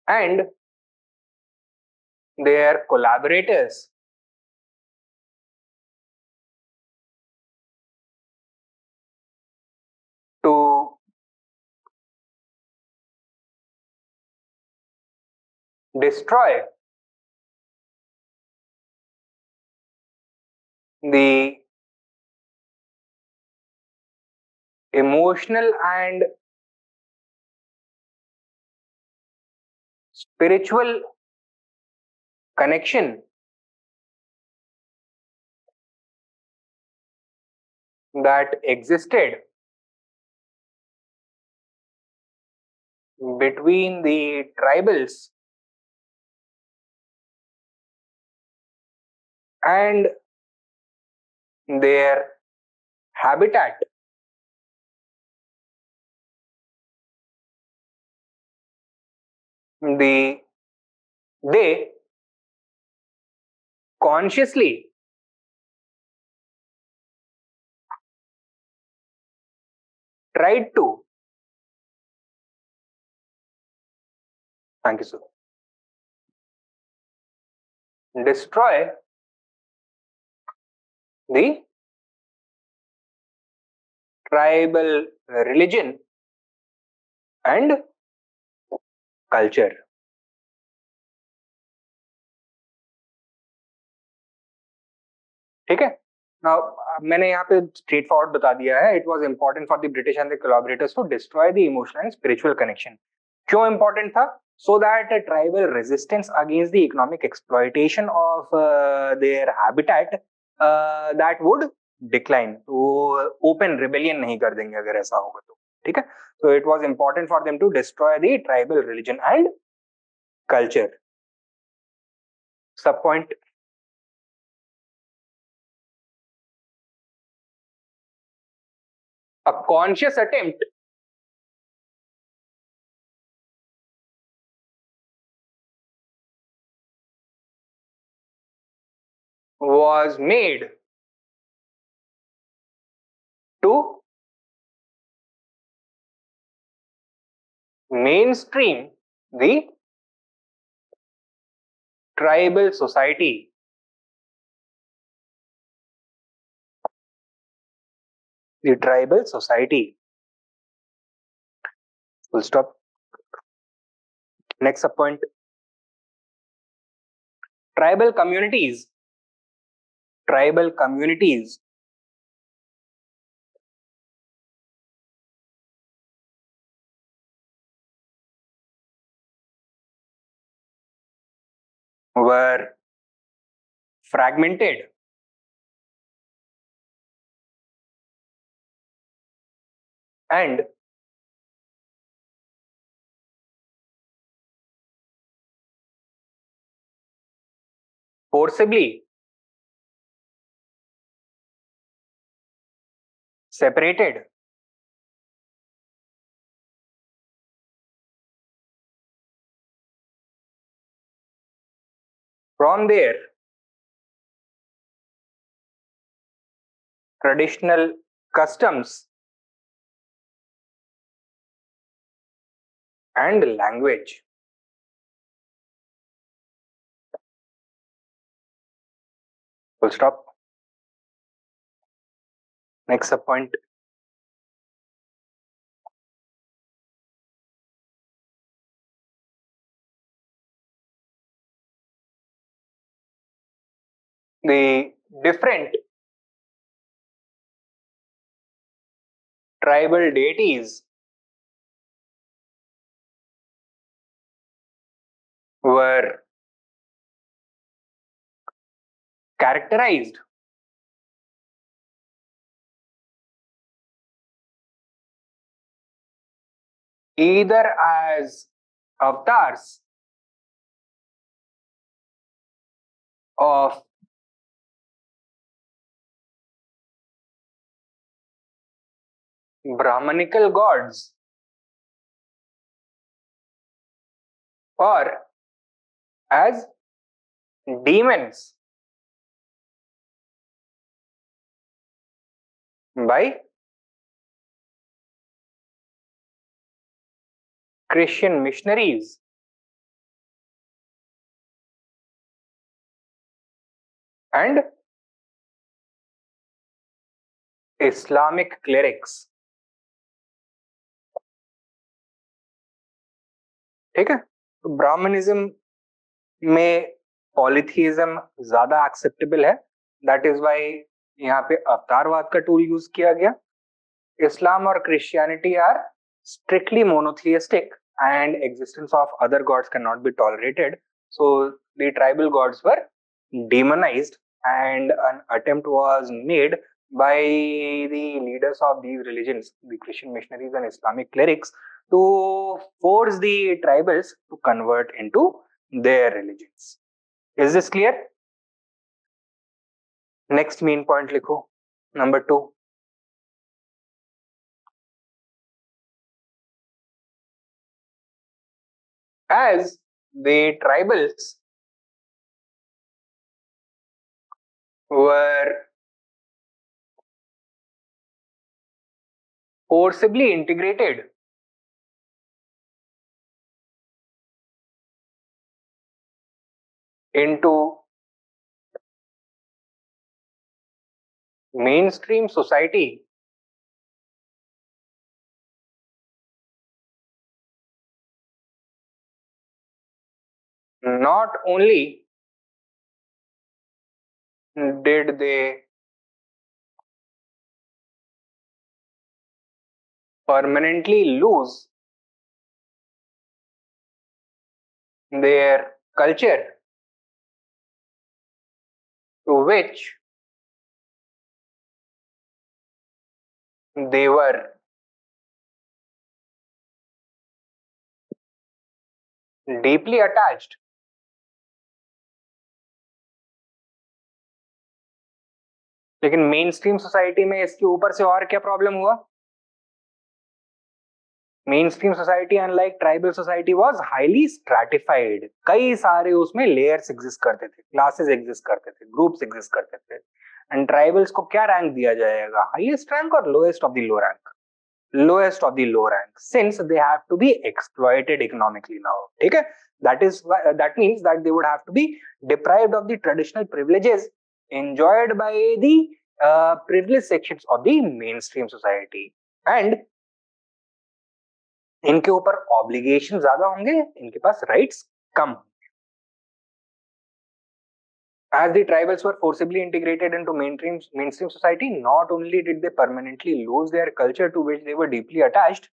and their collaborators destroy the emotional and spiritual connection that existed between the tribals and their habitat. They consciously tried to, thank you sir, destroy the tribal religion and culture. ठीक है. Now मैंने यहाँ पे straight forward बता दिया है. It was important for the British and the collaborators to destroy the emotional and spiritual connection. क्यों important था? So that tribal resistance against the economic exploitation of their habitat that would decline. तो open rebellion नहीं कर देंगे अगर ऐसा होगा तो. ठीक है. So it was important for them to destroy the tribal religion and culture. Sub point. A conscious attempt was made to mainstream the tribal society. The tribal society. Full stop. Next point. Tribal communities were fragmented and forcibly separated from their traditional customs and language. Full stop. Next point. The different tribal deities were characterized either as avatars of Brahmanical gods or as demons by Christian missionaries and Islamic clerics. ठीक है. तो Brahmanism में पॉलीथीइज्म ज्यादा acceptable है, that is why यहाँ पे अवतारवाद का tool use किया गया. इस्लाम और Christianity are strictly monotheistic and existence of other gods cannot be tolerated. So the tribal gods were demonized and an attempt was made by the leaders of these religions, the Christian missionaries and Islamic clerics, to force the tribals to convert into their religions. Is this clear? Next main point लिखो. Number 2. As the tribals were forcibly integrated into mainstream society, not only did they permanently lose their culture, to which they were deeply attached. लेकिन main stream society में इसके ऊपर से और क्या problem हुआ? Main stream society unlike tribal society was highly stratified. कई सारे उसमें लेयर्स एग्जिस्ट करते थे, क्लासेस एग्जिस्ट करते थे, ग्रुप्स एग्जिस्ट करते थे. एंड ट्राइबल्स को क्या रैंक दिया जाएगा? हाईएस्ट रैंक और lowest of the low rank? lowest of the low rank, since they have to be exploited economically now. ठीक है? That means that they would have to be deprived of the traditional privileges enjoyed by the privileged sections of the mainstream society. And इनके ऊपर obligation ज्यादा होंगे, इनके पास rights कम. As the tribals were forcibly integrated into mainstream society, not only did they permanently lose their culture to which they were deeply attached,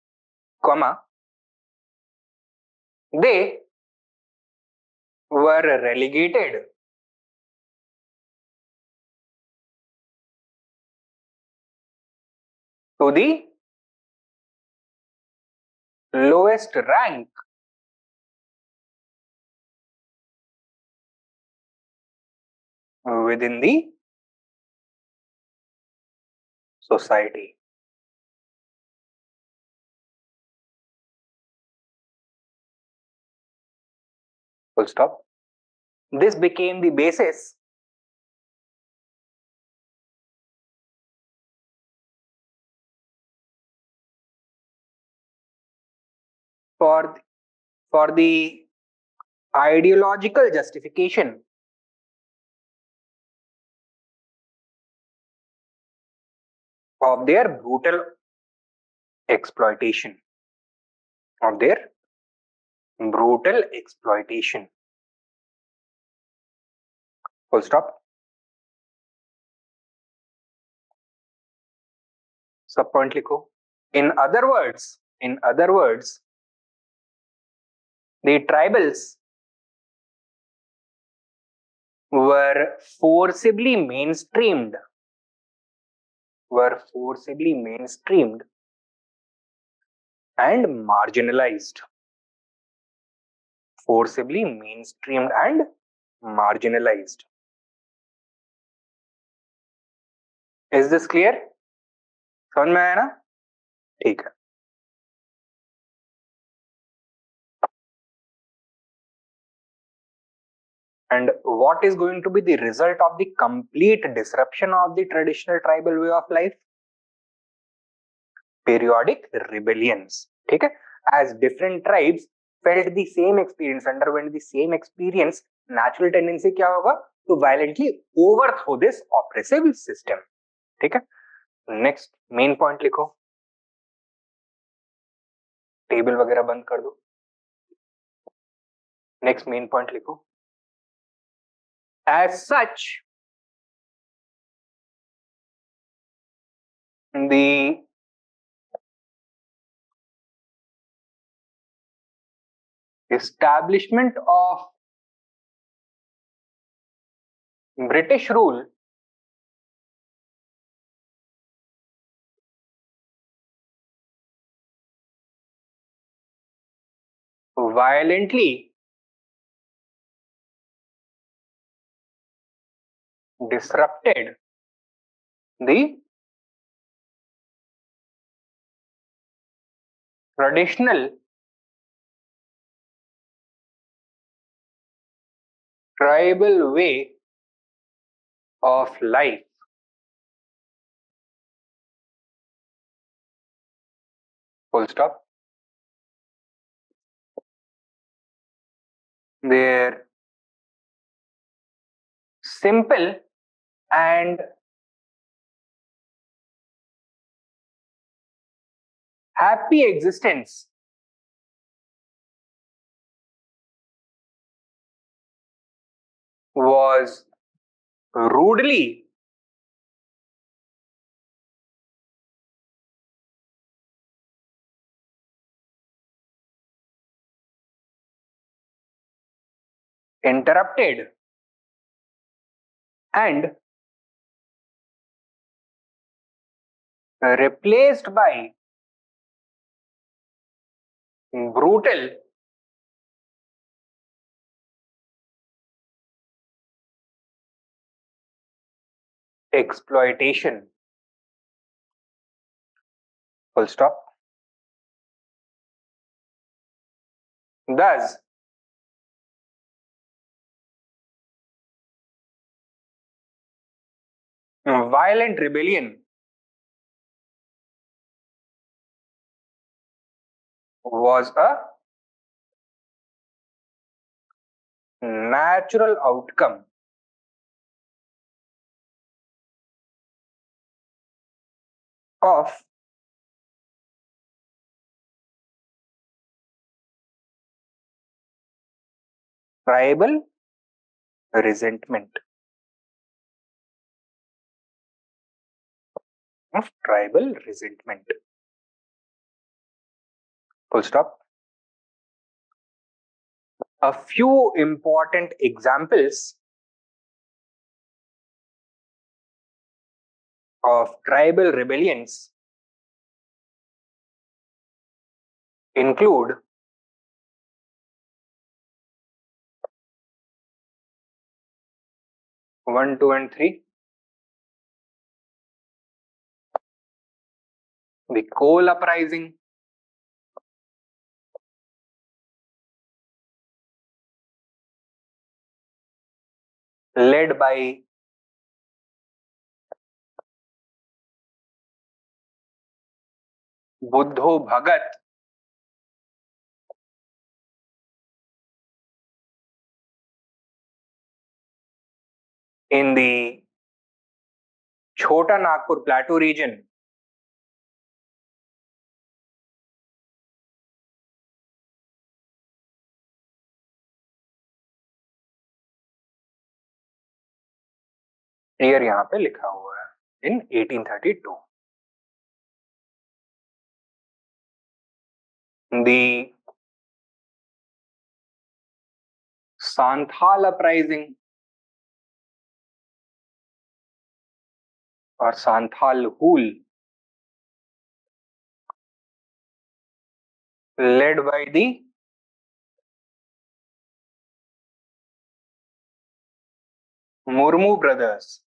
they were relegated to the lowest rank within the society. Full stop. This became the basis for the ideological justification of their brutal exploitation. Of their brutal exploitation. Full stop. Sub point लिखो. In other words, the tribals were forcibly mainstreamed and marginalized. Forcibly mainstreamed and marginalized. Is this clear? समझ में आया ना? ठीक है. And what is going to be the result of the complete disruption of the traditional tribal way of life? Periodic rebellions. ठीक है? As different tribes felt the same experience, underwent the same experience, natural tendency क्या होगा? To violently overthrow this oppressive system. ठीक है? Next main point लिखो. Table वगैरह बंद कर दो. नेक्स्ट मेन पॉइंट लिखो. As such, the establishment of British rule violently disrupted the traditional tribal way of life. Full stop. Their simple and happy existence was rudely interrupted and replaced by brutal exploitation. Full stop. Thus, violent rebellion was a natural outcome of tribal resentment. Of tribal resentment. Full stop. A few important examples of tribal rebellions include 1, 2, and 3. The coal uprising, led by Buddho Bhagat in the Chota Nagpur Plateau region. Year यहाँ पे लिखा हुआ है in 1832. The Santhal uprising or Santhal Hul, led by the Murmu brothers.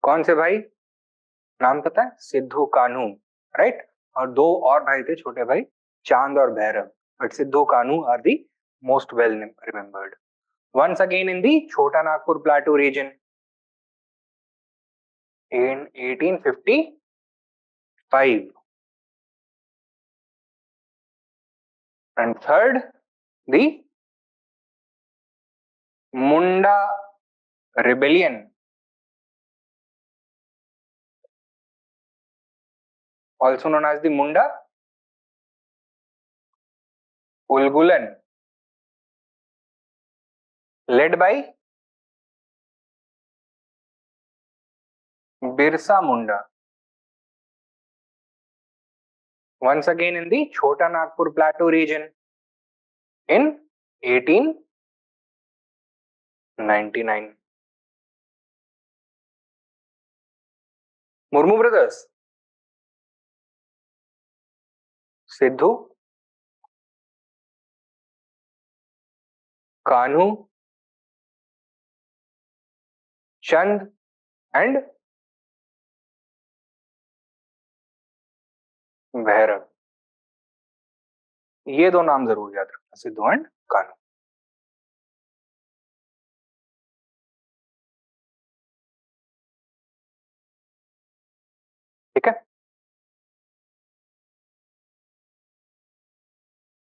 कौन से भाई? नाम पता है? सिद्धू कान्हू, राइट? और दो और भाई थे छोटे भाई, चांद और Bhairav, but Siddhu Kanu are the most well remembered. Once again in the Chota Nagpur Plateau region in 1855. And third, the Munda rebellion, also known as the Munda उलगुलन led by Birsa Munda, once again in the Chota Nagpur Plateau region in 1899. Murmu brothers, Sidhu, Kanhu, Chand and Bhairav, ये दो नाम जरूर याद रखना, Sidhu and Kanhu. ठीक है.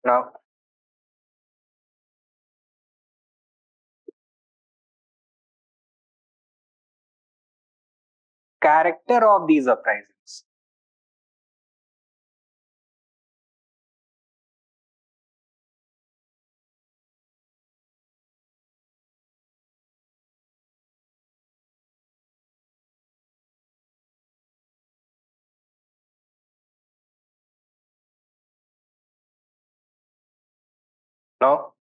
Now character of these uprisings. Now,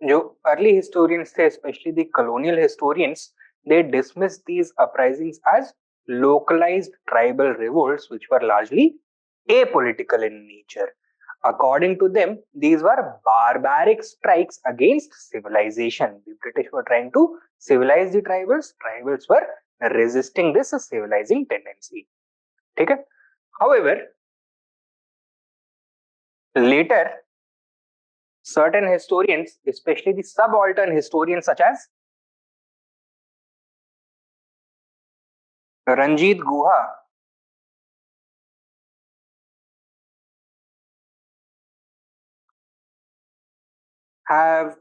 जो early historians थे, especially the colonial historians, they dismissed these uprisings as localized tribal revolts which were largely apolitical in nature. According to them, these were barbaric strikes against civilization. The British were trying to civilize the tribals. Tribals were resisting this civilizing tendency. ठीक है? However, later, certain historians, especially the subaltern historians such as Ranjit Guha, have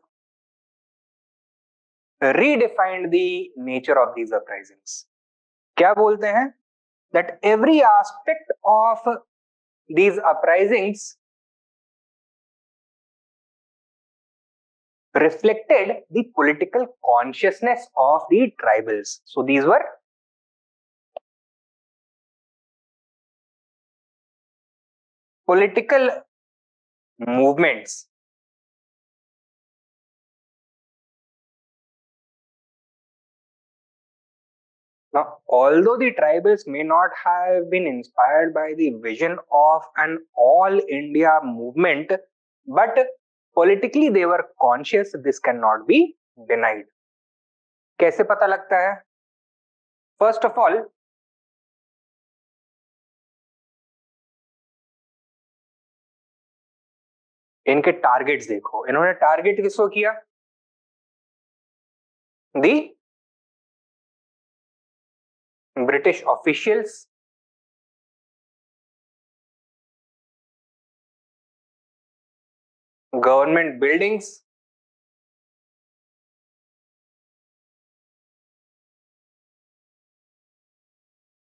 redefined the nature of these uprisings. क्या बोलते हैं? That every aspect of these uprisings reflected the political consciousness of the tribals. So these were political movements. Now, although the tribals may not have been inspired by the vision of an all India movement, but politically they were conscious. This cannot be denied. कैसे पता लगता है? First of all, इनके targets देखो. इन्होंने target किसको किया? The British officials, government buildings,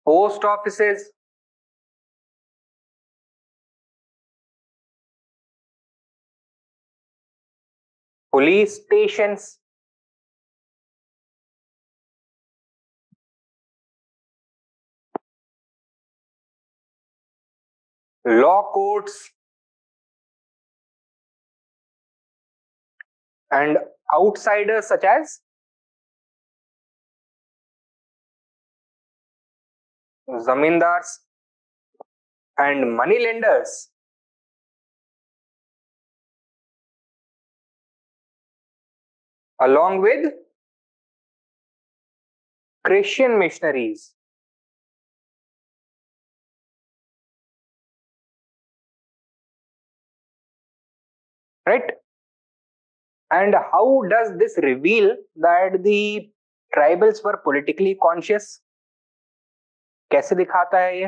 post offices, police stations, law courts, and outsiders such as zamindars and money lenders, along with Christian missionaries. Right? And how does this reveal that the tribals were politically conscious? कैसे दिखाता है ये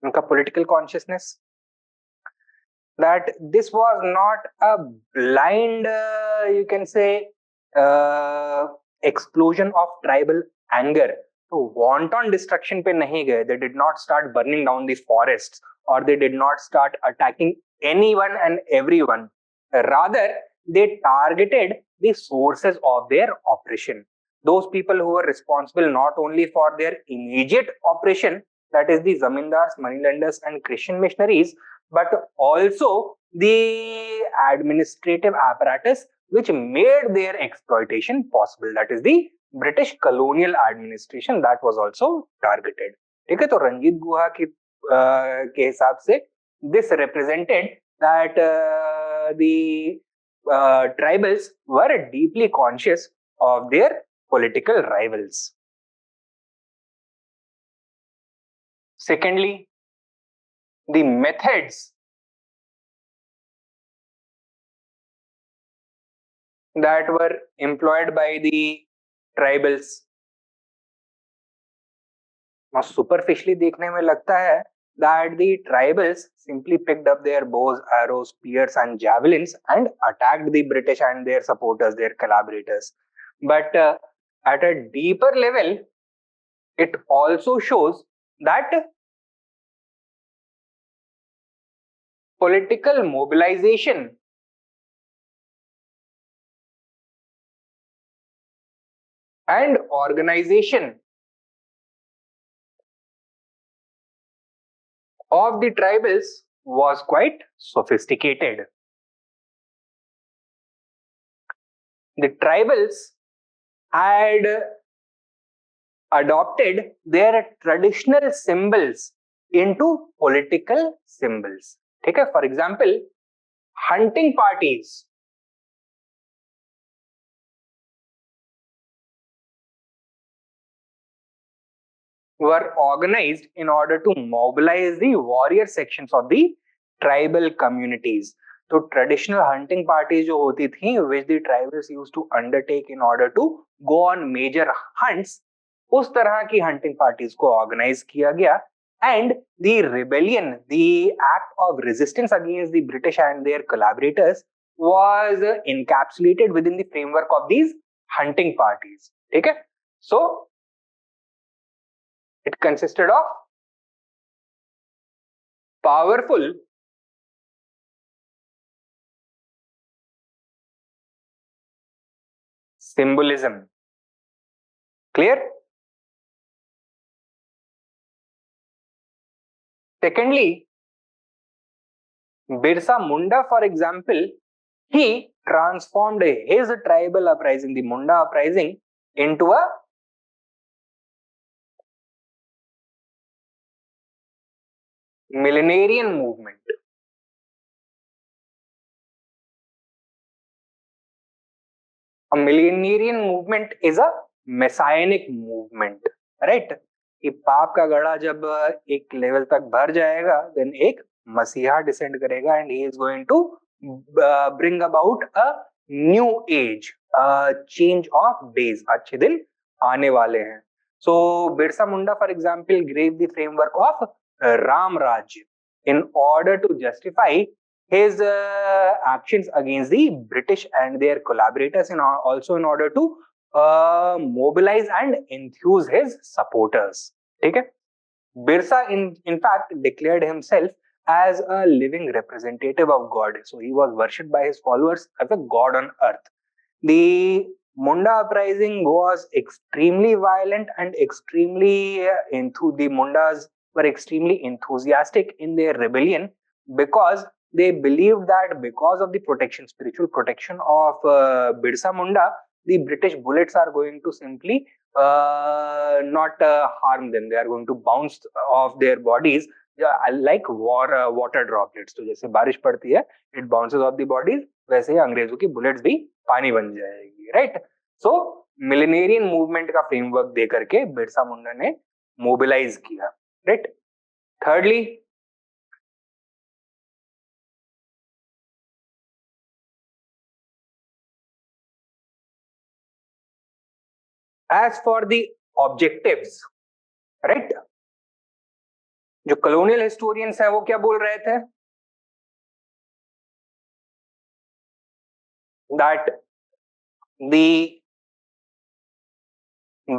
उनका political consciousness? That this was not a blind, you can say, explosion of tribal anger. तो wanton destruction पे नहीं गए. They did not start burning down the forests, or they did not start attacking anyone and everyone. Rather, they targeted the sources of their oppression. Those people who were responsible not only for their immediate oppression, that is the zamindars, moneylenders, and Christian missionaries, but also the administrative apparatus which made their exploitation possible. That is the British colonial administration that was also targeted. ठीक है, तो रंजीत गुहा की के हिसाब से this represented that the tribals were deeply conscious of their political rivals. Secondly, the methods that were employed by the tribals. Superficially देखने में लगता है that the tribals simply picked up their bows, arrows, spears, and javelins and attacked the British and their supporters, their collaborators. But at a deeper level, it also shows that political mobilization and organization of the tribals was quite sophisticated. The tribals had adopted their traditional symbols into political symbols. ठीक है, for example, hunting parties were organized in order to mobilize the warrior sections of the tribal communities. तो traditional hunting parties जो होती थी, which the tribals used to undertake in order to go on major hunts, उस तरह की hunting parties को organize किया गया. And the rebellion, the act of resistance against the British and their collaborators was encapsulated within the framework of these hunting parties. ठीक है, so it consisted of powerful symbolism. Clear? Secondly, Birsa Munda, for example, he transformed his tribal uprising, the Munda uprising, into a millenarian movement. A millenarian movement is a messianic movement, right? कि पाप का गड़ा जब एक level तक भर जाएगा, then एक मसीहा डिसेंड करेगा and he is going to bring about a new age, a change of days. अच्छे दिन आने वाले हैं. So Birsa Munda, for example, gave the framework of Ram Raj in order to justify his actions against the British and their collaborators, and also in order to mobilize and enthuse his supporters. Okay? Birsa in fact declared himself as a living representative of God. So he was worshipped by his followers as a god on earth. The Munda uprising was extremely violent and extremely the Mundas were extremely enthusiastic in their rebellion because they believed that because of the protection, spiritual protection of Birsa Munda, the British bullets are going to simply not harm them. They are going to bounce off their bodies like water droplets. तो जैसे बारिश पड़ती है, it bounces off the bodies, वैसे ही अंग्रेजों की bullets भी पानी बन जाएगी, राइट? सो मिलेनियरियन मूवमेंट का फ्रेमवर्क दे करके बिरसा मुंडा ने मोबिलाइज किया, right? Thirdly, as for the objectives, right? जो कॉलोनियल हिस्टोरियंस है वो क्या बोल रहे थे? That the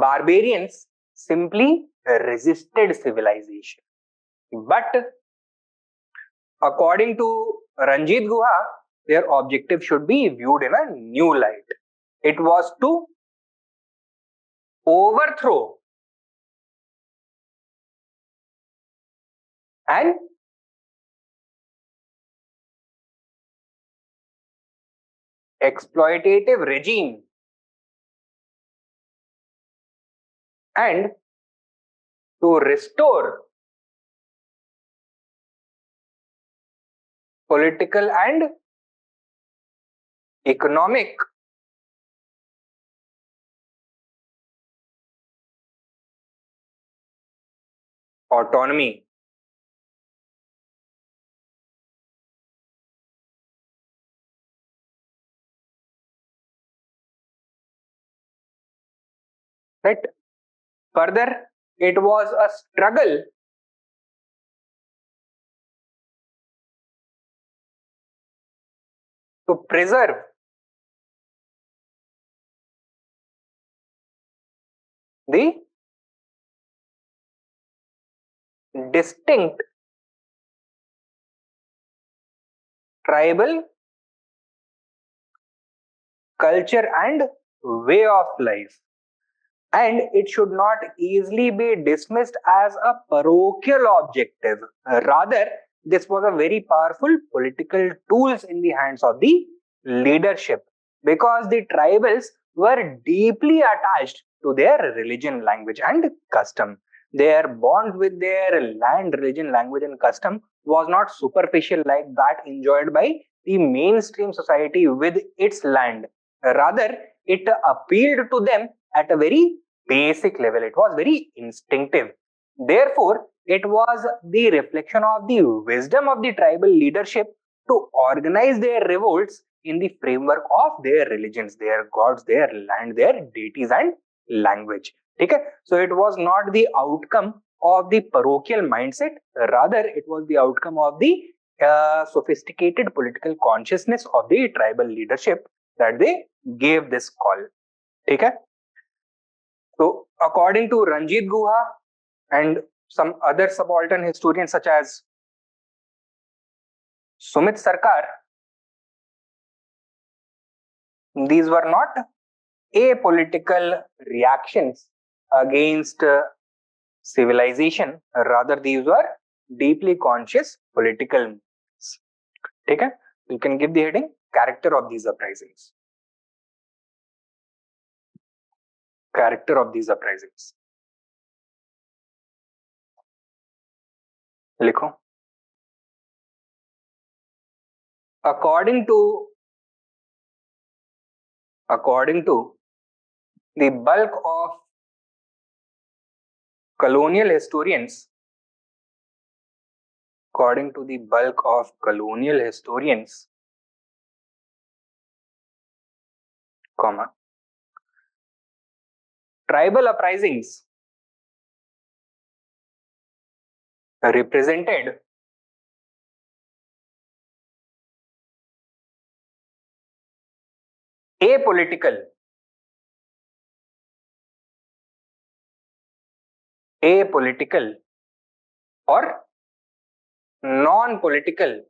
barbarians simply resisted civilization, but According to Ranjit Guha, their objective should be viewed in a new light. It was to overthrow an exploitative regime and to restore political and economic autonomy. Right? Further, it was a struggle to preserve the distinct tribal culture and way of life. And it should not easily be dismissed as a parochial objective. Rather, this was a very powerful political tools in the hands of the leadership, because the tribals were deeply attached to their religion, language, and custom. Their bond with their land, religion, language, and custom was not superficial like that enjoyed by the mainstream society with its land. Rather, it appealed to them at a very basic level. It was very instinctive. Therefore, it was the reflection of the wisdom of the tribal leadership to organize their revolts in the framework of their religions, their gods, their land, their deities, and language. Okay? So, it was not the outcome of the parochial mindset, rather, it was the outcome of the sophisticated political consciousness of the tribal leadership that they gave this call. Okay? So, according to Ranjit Guha and some other subaltern historians such as Sumit Sarkar, these were not apolitical reactions against civilization, rather, these were deeply conscious political movements. Okay? You can give the heading Character of these uprisings. Character of these uprisings. लिखो. According to the bulk of colonial historians, tribal uprisings represented apolitical or non-political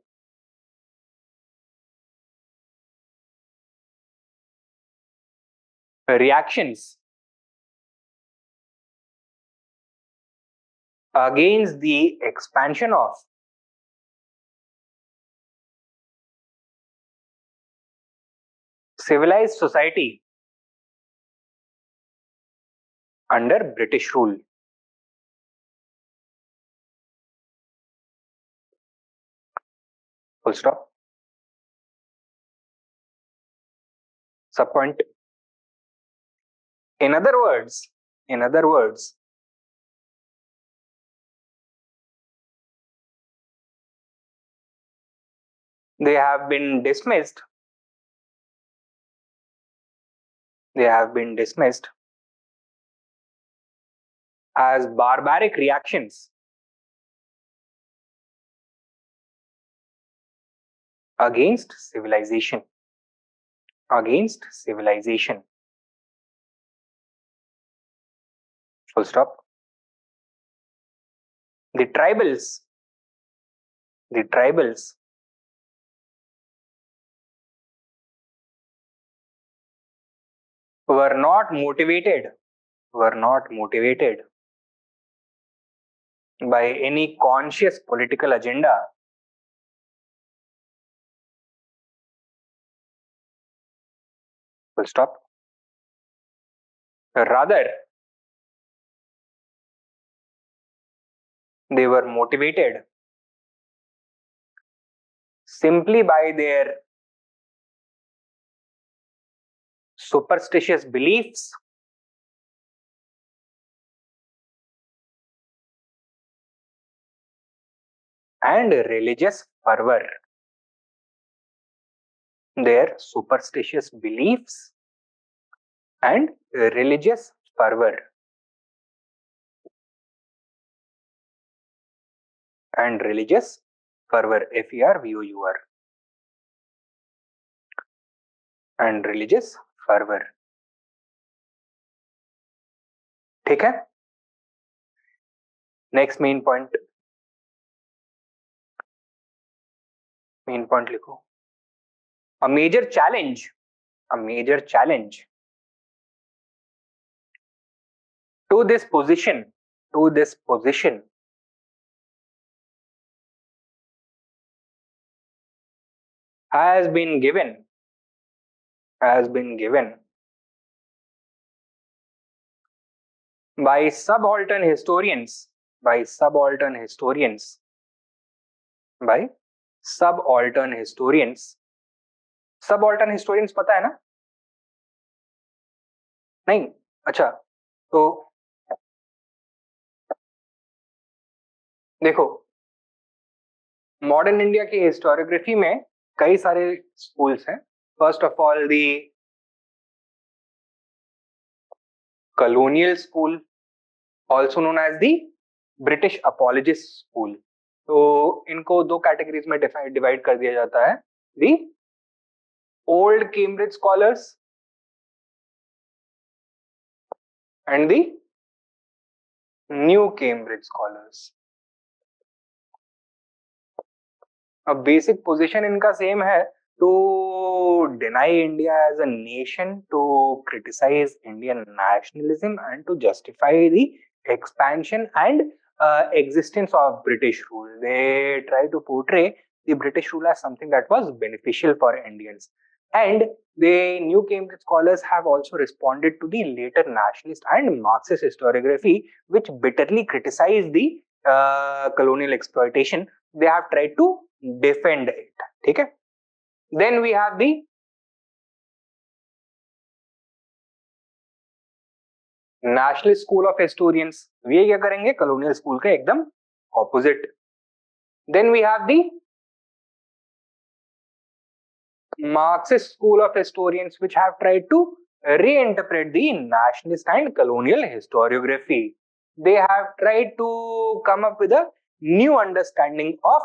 reactions against the expansion of civilized society under British rule. Full stop. Subpoint. In other words, they have been dismissed as barbaric reactions against civilization. Full stop. The tribals The tribals were not motivated by any conscious political agenda. Full stop. Rather, they were motivated simply by their superstitious beliefs and religious fervor. Their superstitious beliefs and religious fervor. And religious fervor, FERVOUR. And religious fervor. ठीक है? Next main point लिखो. A major challenge to this position has been given by subaltern historians. subaltern historians पता है ना? नहीं? अच्छा, तो देखो, मॉडर्न इंडिया की हिस्टोरियोग्राफी में कई सारे स्कूल्स हैं. First of all the colonial school, also known as the British apologist school. तो इनको दो कैटेगरीज में डिवाइड कर दिया जाता है. The old Cambridge scholars and the new Cambridge scholars. अब बेसिक पोजीशन इनका सेम है, to deny India as a nation, to criticize Indian nationalism, and to justify the expansion and existence of British rule. They try to portray the British rule as something that was beneficial for Indians. And the New Cambridge scholars have also responded to the later nationalist and Marxist historiography, which bitterly criticized the colonial exploitation. They have tried to defend it. ठीक है? Then we have the nationalist school of historians. ये क्या करेंगे? colonial school के एकदम opposite. Then we have the Marxist school of historians, which have tried to reinterpret the nationalist and colonial historiography. They have tried to come up with a new understanding of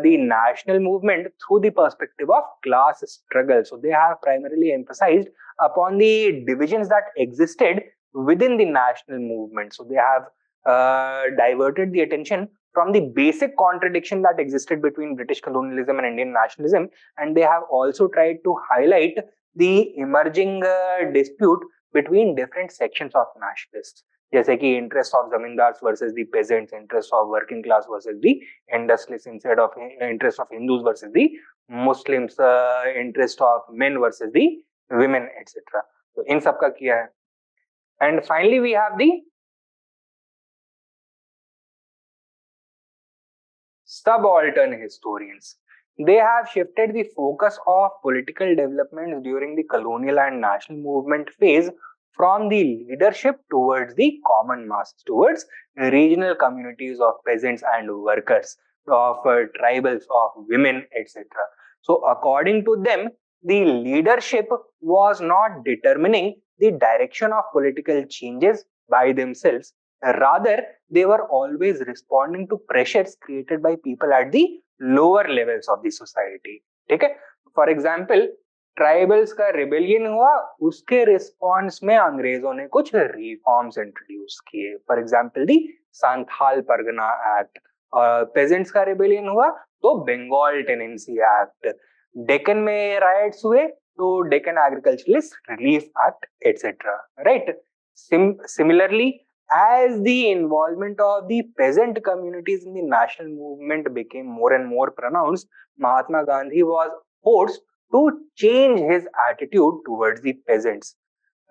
the national movement through the perspective of class struggle. So they have primarily emphasized upon the divisions that existed within the national movement. So they have diverted the attention from the basic contradiction that existed between British colonialism and Indian nationalism, and they have also tried to highlight the emerging dispute between different sections of nationalists. जैसे कि interest of zamindars versus the peasants, interest of working class versus the industrialist, instead of interest of Hindus versus the Muslims, interest of men versus the women etcetera. तो इन सब का किया है. And finally we have the subaltern historians. They have shifted the focus of political developments during the colonial and national movement phase from the leadership towards the common masses, towards regional communities of peasants and workers, of tribals, of women, etc. So according to them, the leadership was not determining the direction of political changes by themselves. Rather, they were always responding to pressures created by people at the lower levels of the society. ठीक है? For example, tribals का rebellion हुआ, उसके response में अंग्रेजों ने कुछ reforms introduce किए. For example the Santhal Pargana act, pageants का रिबेलियन हुआ तो बंगाल टेनेंसी एक्ट, डेक्कन में राइट्स हुए तो Deccan agriculturalist relief act etcetera, right. Similarly, as the involvement of the peasant communities in the national movement became more and more pronounced, Mahatma Gandhi was forced to change his attitude towards the peasants.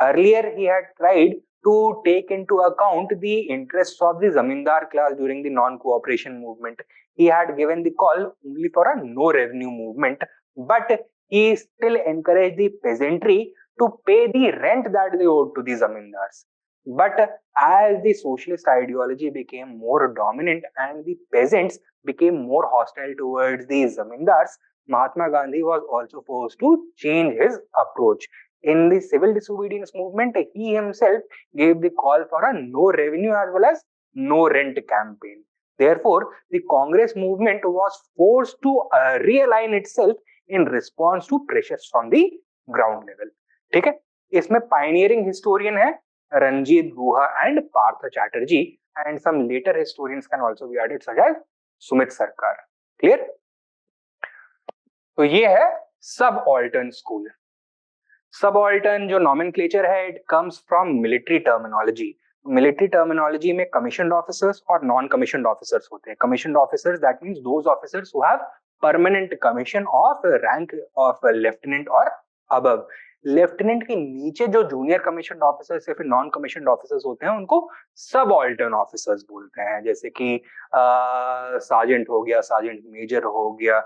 Earlier, he had tried to take into account the interests of the zamindar class during the non-cooperation movement. He had given the call only for a no revenue movement, but he still encouraged the peasantry to pay the rent that they owed to the zamindars. But as the socialist ideology became more dominant and the peasants became more hostile towards the zamindars, Mahatma Gandhi was also forced to change his approach. In the civil disobedience movement, he himself gave the call for a no revenue as well as no rent campaign. Therefore, the Congress movement was forced to realign itself in response to pressures from the ground level. ठीक है, इसमें pioneering historian है Ranjit Guha and Partha Chatterjee, and some later historians can also be added such as Sumit Sarkar. Clear? तो ये है subaltern school. Subaltern जो nomenclature है, it comes from military terminology. Military terminology में commissioned officers और non commissioned officers होते हैं. Commissioned officers that means those officers who have permanent commission of rank of lieutenant और अबव. लेफ्टिनेंट के नीचे जो जूनियर कमीशन ऑफिसर्स या फिर नॉन कमीशन ऑफिसर्स होते हैं उनको सबऑल्टर्न ऑफिसर्स बोलते हैं. जैसे कि सार्जेंट हो गया, सार्जेंट मेजर हो गया,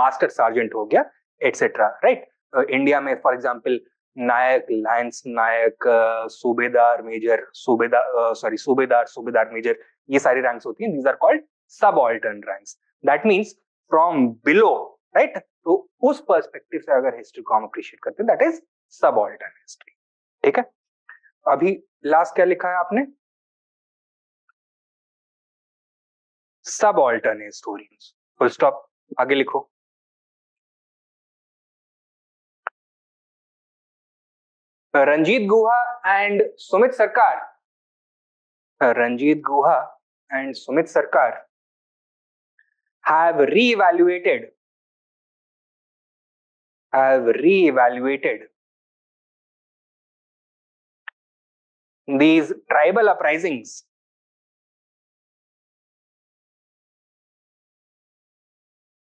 मास्टर सार्जेंट हो गया, एटसेट्रा, राइट. इंडिया में for example Naik, lance Naik, Subedar major, Subedar major, ये सारी रैंक्स होती हैं. These are called subaltern ranks. That means from below, right. तो उस पर्सपेक्टिव से अगर हिस्ट्री को हम अप्रिशिएट करते हैं, दैट इज सबऑल्टर्न हिस्ट्री. ठीक है. अभी लास्ट क्या लिखा है आपने? Subaltern historians, full stop. आगे लिखो. Ranjit Guha and Sumit Sarkar. Ranjit Guha and Sumit Sarkar have re-evaluated these tribal uprisings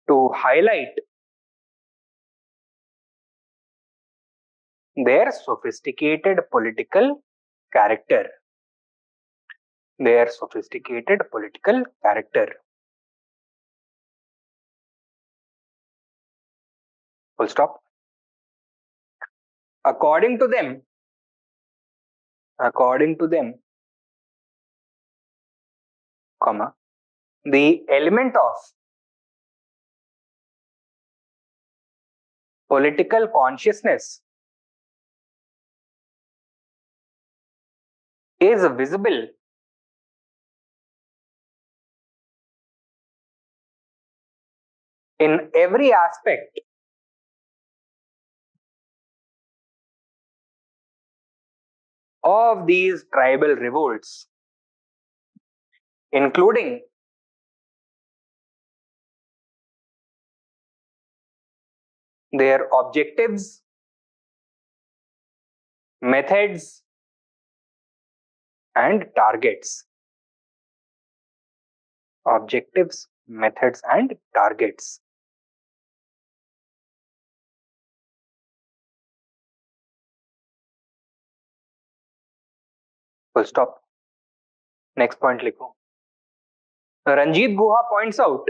to highlight their sophisticated political character. Full stop. According to them, comma, the element of political consciousness is visible in every aspect of these tribal revolts, including their objectives, methods, and targets. Objectives, methods, and targets. Full stop. Next point लिखो. Ranjit Guha points out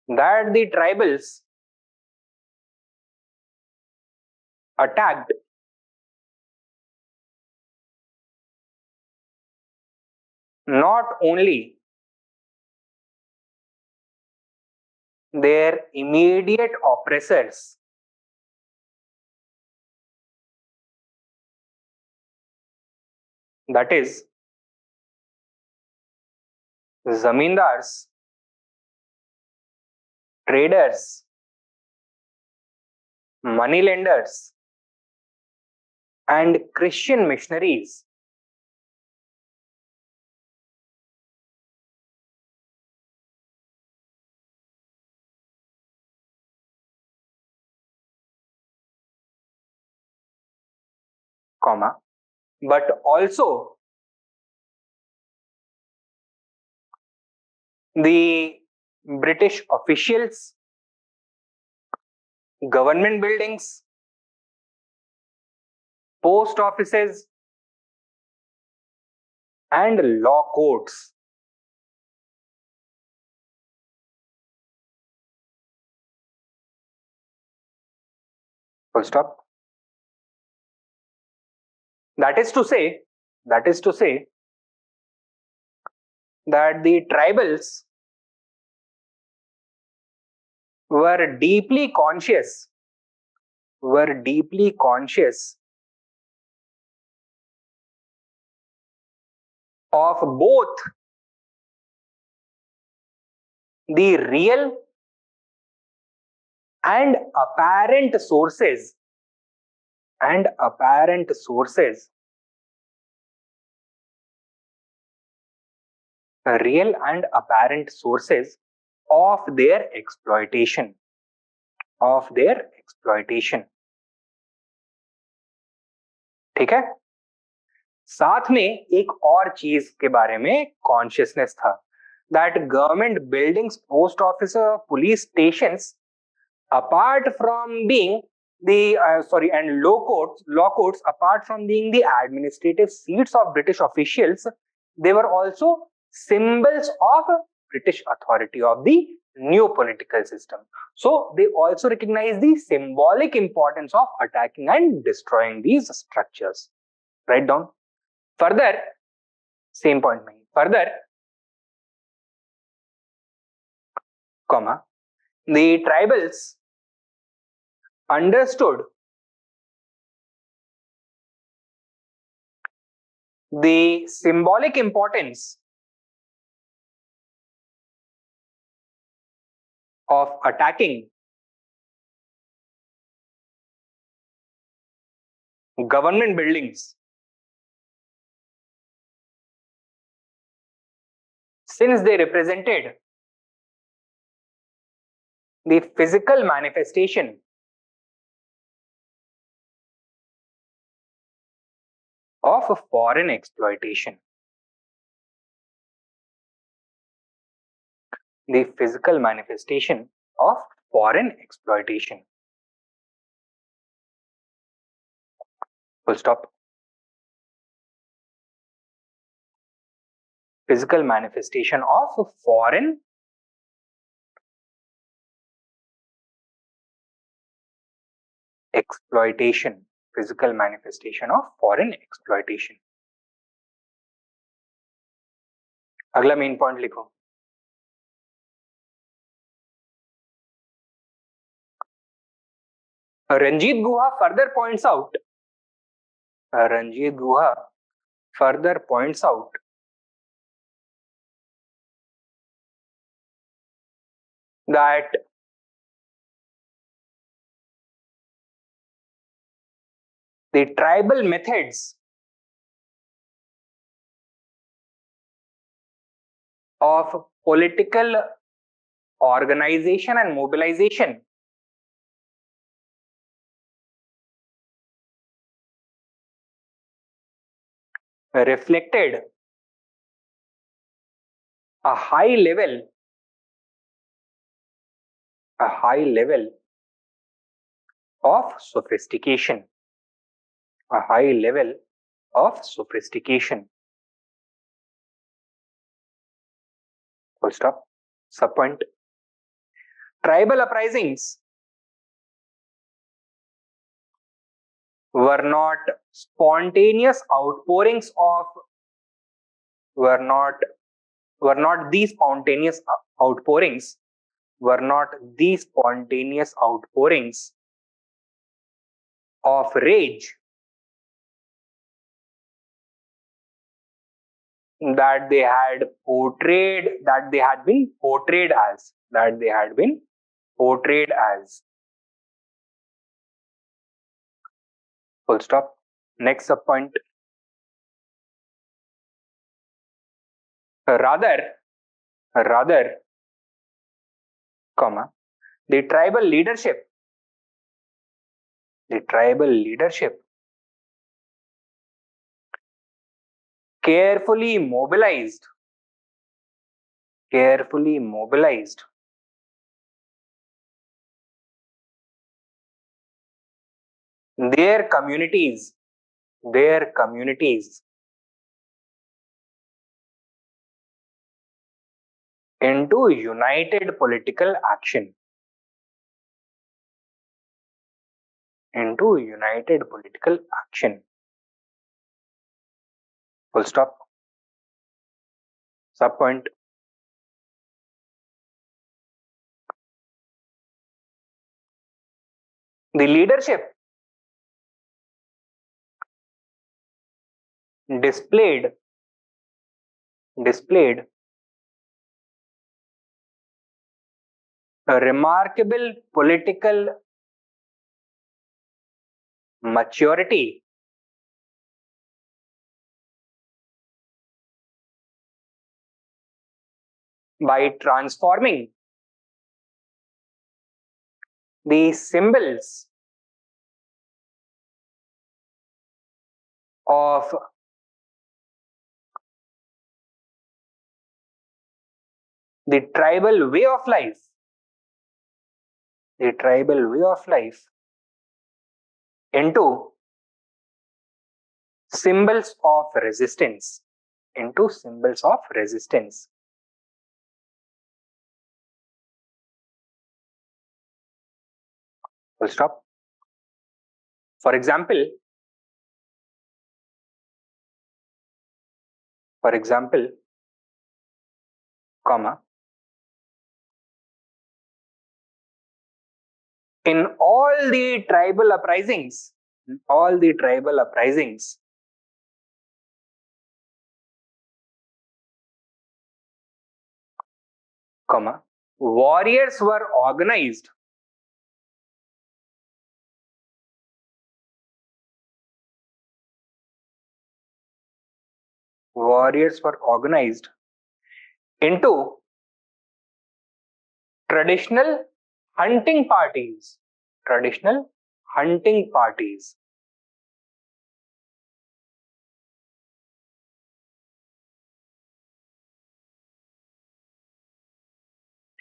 that the tribals attacked not only their immediate oppressors, that is zamindars, traders, moneylenders, and Christian missionaries. Comma, but also the British officials, government buildings, post offices, and law courts. Full stop. That is to say, that is to say that the tribals were deeply conscious, were deeply conscious of both the real and apparent sources and apparent sources, real and apparent sources of their exploitation, of their exploitation. ठीक है. साथ में एक और चीज के बारे में कॉन्शियसनेस था, that government buildings, post office, police stations, apart from being the and law courts, apart from being the administrative seats of British officials, they were also symbols of British authority, of the new political system. So they also recognize the symbolic importance of attacking and destroying these structures. Write down. Further, same point mein. Further, comma, the tribals understood the symbolic importance of attacking government buildings, since they represented the physical manifestation of foreign exploitation. The physical manifestation of foreign exploitation. Full stop. Physical manifestation of foreign exploitation. Physical manifestation of foreign exploitation. अगला main point लिखो. Ranjit Guha further points out. Ranjit Guha further points out that the tribal methods of political organization and mobilization reflected a high level of sophistication. A high level of sophistication. Full stop. Subpoint. Tribal uprisings were not spontaneous outpourings of were not these spontaneous outpourings of rage that they had been portrayed as. full stop. Next sub point. Rather, comma, the tribal leadership carefully mobilized their communities into united political action. Full stop. Sub point. The leadership displayed a remarkable political maturity by transforming the symbols of the tribal way of life into symbols of resistance. Full stop. For example, comma, in all the tribal uprisings, comma, warriors were organized into traditional hunting parties.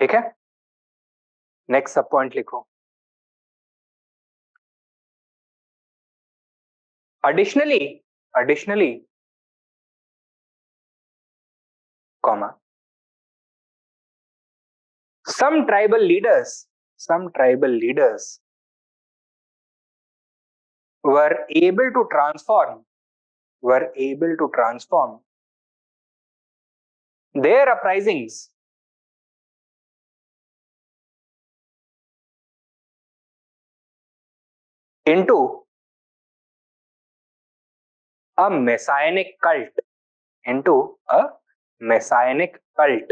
ठीक है, next सब point लिखो. Additionally, comma, some tribal leaders were able to transform their uprisings into a messianic cult.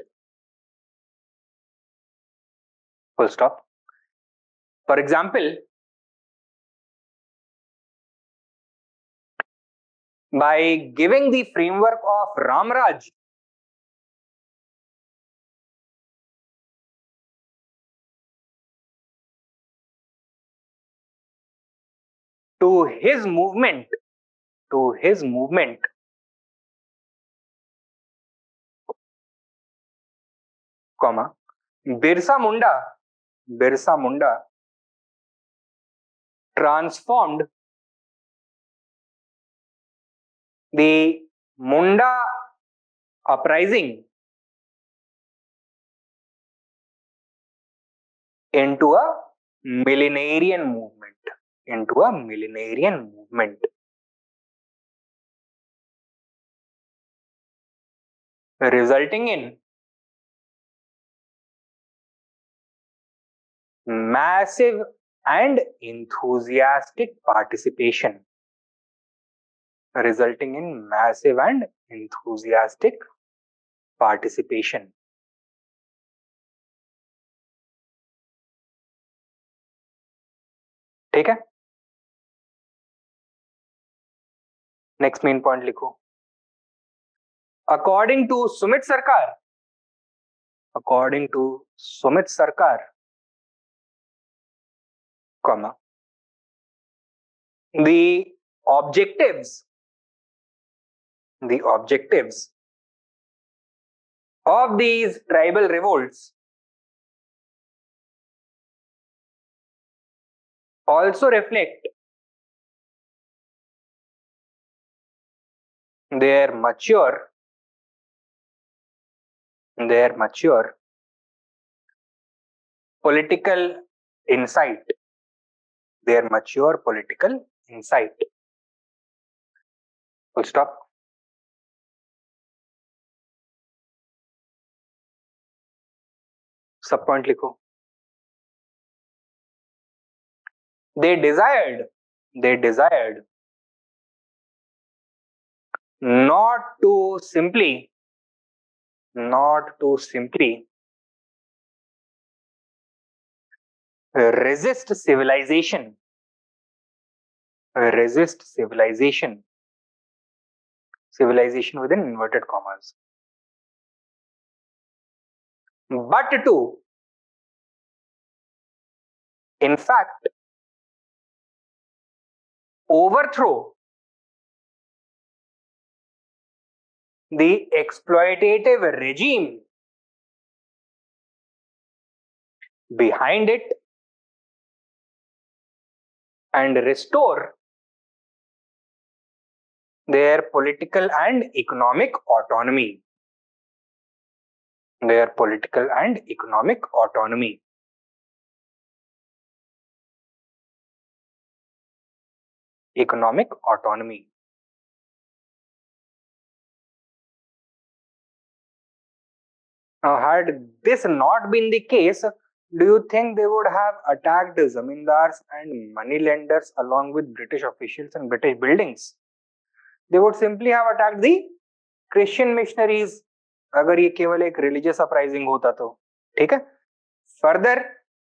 Full stop. For example, by giving the framework of Ramraj to his movement, comma, Birsa Munda transformed the Munda uprising into a millenarian movement, resulting in massive and enthusiastic participation. ठीक है. Next main point लिखो, according to Sumit सरकार, according to Sumit सरकार, comma, the objectives, the objectives of these tribal revolts also reflect their mature political insight, their mature political insight. Full stop. सब point लिखो. They desired not to simply resist civilization, civilization within inverted commas, but to, in fact, overthrow the exploitative regime behind it and restore their political and economic autonomy. Their political and economic autonomy. Economic autonomy. Now, had this not been the case, do you think they would have attacked zamindars and moneylenders along with British officials and British buildings? They would simply have attacked the Christian missionaries, अगर ये केवल एक religious uprising होता तो, ठीक है? Further,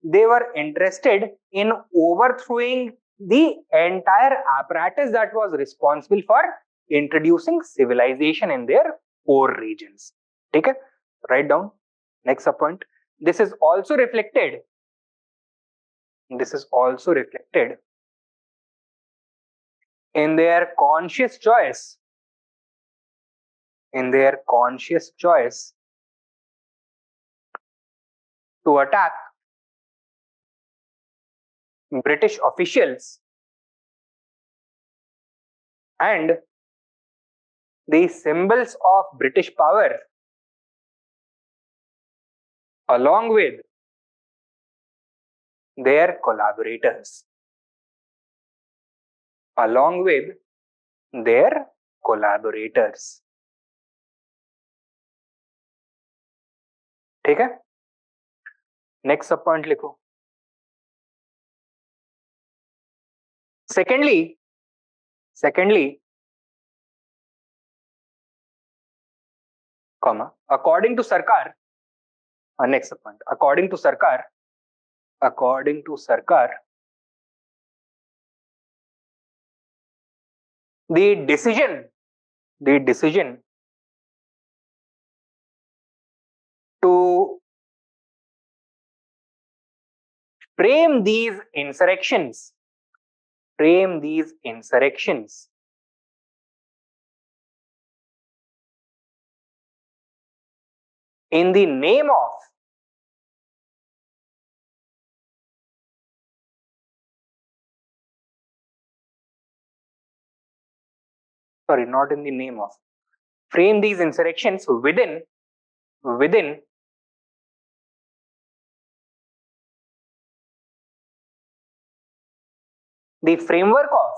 they were interested in overthrowing the entire apparatus that was responsible for introducing civilization in their core regions. ठीक है? Write down. Next subpoint. This is also reflected in their conscious choice, to attack British officials and the symbols of British power, along with their collaborators. ठीक है? Next सब point लिखो. Secondly, comma, according to Sarkar, next point, according to Sarkar, the decision to frame these insurrections in the name of not in the name of, frame these insurrections within the framework of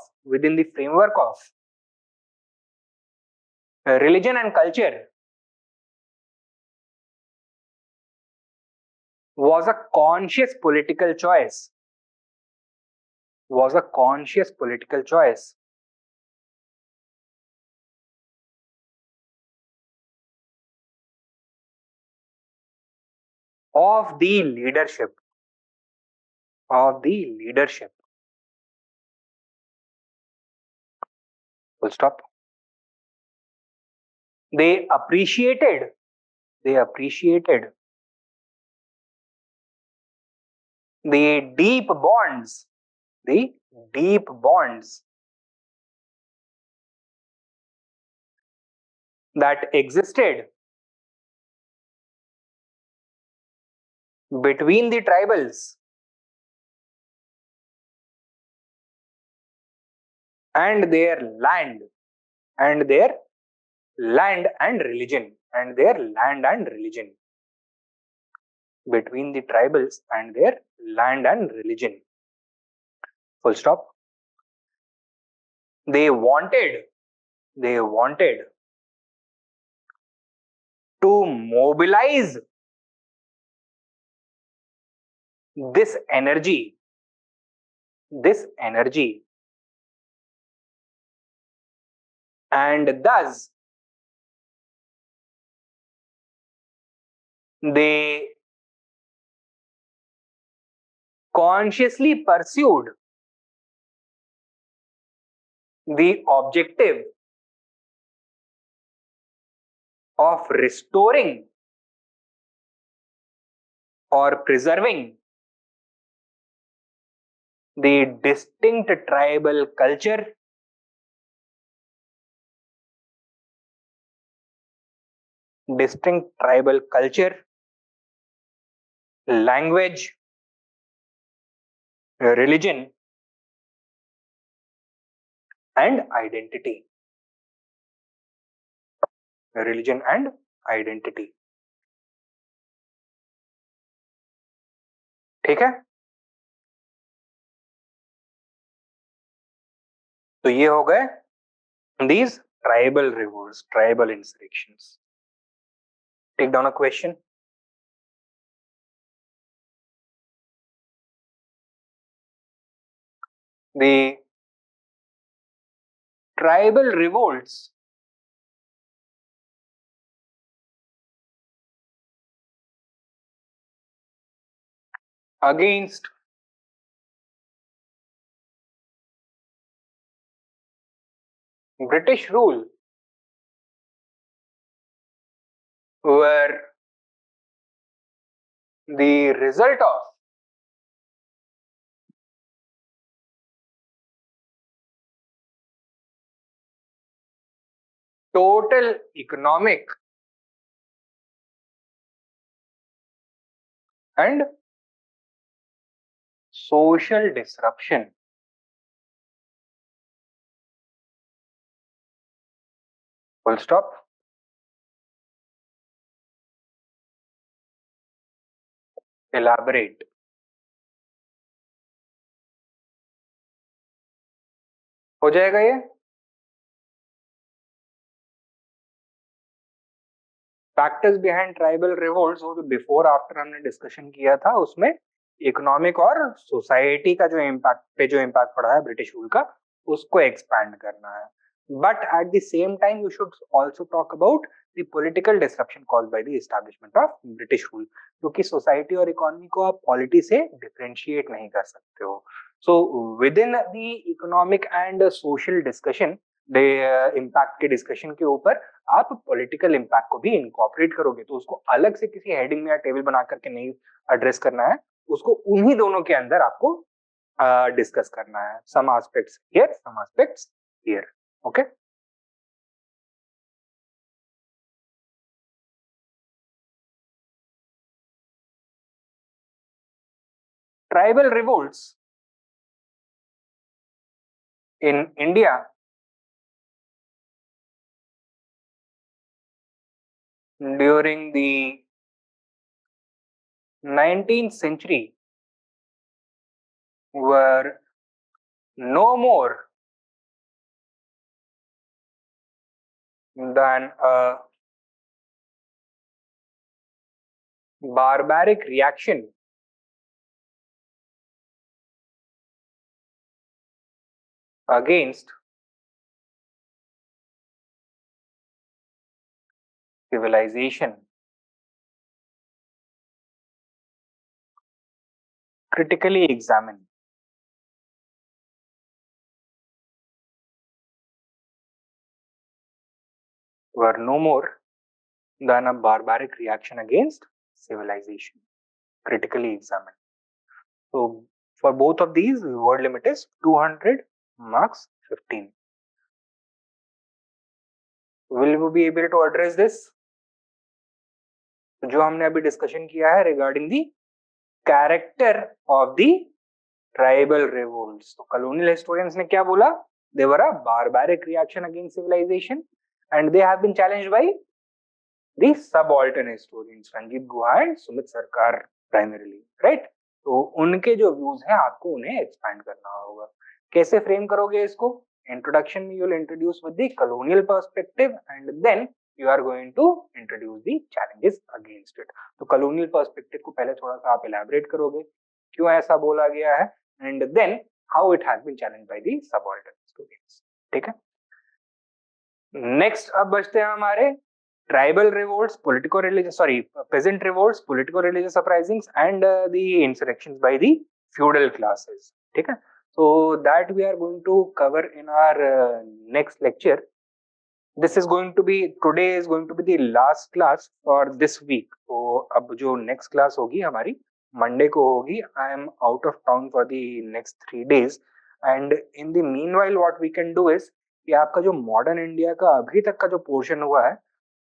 religion and culture was a conscious political choice. Of the leadership. Full stop. They appreciated the deep bonds, the deep bonds that existed between the tribals and their land and their land and religion between the tribals and their land and religion. Full stop. They wanted to mobilize this energy and thus they consciously pursued the objective of restoring or preserving the distinct tribal culture, language, religion, and identity. ठीक है, तो ये हो गए these tribal revolts, tribal insurrections. Take down a question. The tribal revolts against British rule were the result of total economic and social disruption. Full stop. Elaborate. हो जाएगा ये? Factors behind tribal revolts, वो जो before after हमने discussion किया था उसमें economic और सोसाइटी का जो इम्पैक्ट पड़ा है ब्रिटिश रूल का, उसको एक्सपैंड करना है. But at the same time you should also talk about the political disruption caused by the establishment of British rule, क्योंकि सोसाइटी और इकोनॉमी को आप पॉलिटी से डिफरेंशिएट नहीं कर सकते हो. So with in the economic and social discussion, impact के डिस्कशन के ऊपर आप पॉलिटिकल इम्पैक्ट को भी इनकॉर्पोरेट करोगे, तो उसको अलग से किसी हेडिंग में या टेबल बना करके नहीं एड्रेस करना है, उसको उन्हीं दोनों के अंदर आपको डिस्कस करना है. Some aspects here, some aspects here. Okay, tribal revolts in India during the 19th century were no more than a barbaric reaction against civilization. Critically examine were no more than a barbaric reaction against civilization. Critically examined. So for both of these, word limit is 200 marks 15. Will you be able to address this? जो हमने अभी discussion किया है regarding the character of the tribal revolts, तो colonial historians ने क्या बोला? They were a barbaric reaction against civilization and they have been challenged by the subaltern historians Ranajit Guha and Sumit Sarkar primarily, right? तो उनके जो व्यूज हैं आपको उन्हें एक्सपैंड करना होगा. कैसे फ्रेम करोगे इसको? इंट्रोडक्शन में you will introduce with the colonial perspective and then you are going to introduce the challenges against it. तो colonial perspective को पहले थोड़ा सा आप elaborate करोगे, क्यों ऐसा बोला गया है, and then how it has been challenged by the subaltern historians. ठीक है. Next अब बचते हैं हमारे tribal revolts, politico-religious, peasant revolts, politico-religious uprisings and the insurrections by the feudal classes. ठीक है. So that we are going to cover in our next lecture. This is going to be, today is going to be the last class for this week. तो अब जो next class होगी हमारी Monday को होगी. I am out of town for the next 3 days and in the meanwhile what we can do is कि आपका जो मॉडर्न इंडिया का अभी तक का जो पोर्शन हुआ है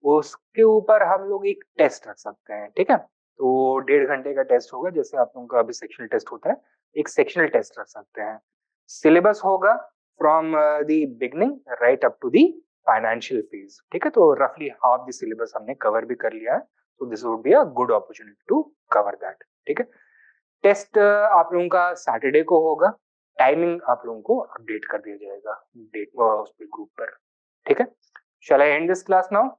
उसके ऊपर हम लोग एक टेस्ट रख सकते हैं. ठीक है. तो 1.5 घंटे का टेस्ट होगा, जैसे आप लोगों का अभी सेक्शनल टेस्ट होता है, एक सेक्शनल टेस्ट रख सकते हैं. सिलेबस होगा from the beginning right up to the financial phase. ठीक है. तो रफली हाफ द सिलेबस हमने कवर भी कर लिया है, तो this would be a good opportunity to cover that. ठीक है. टेस्ट आप लोगों का सैटरडे को होगा. टाइमिंग आप लोगों को अपडेट कर दिया जाएगा डेट उस पे ग्रुप पर. ठीक है. Shall I end this class now?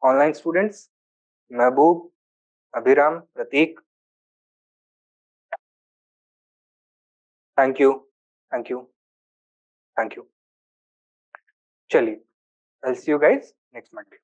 Online students Mahboob, Abhiram, Prateek, thank you, thank you, thank you. चलिए, I'll see you guys next Monday.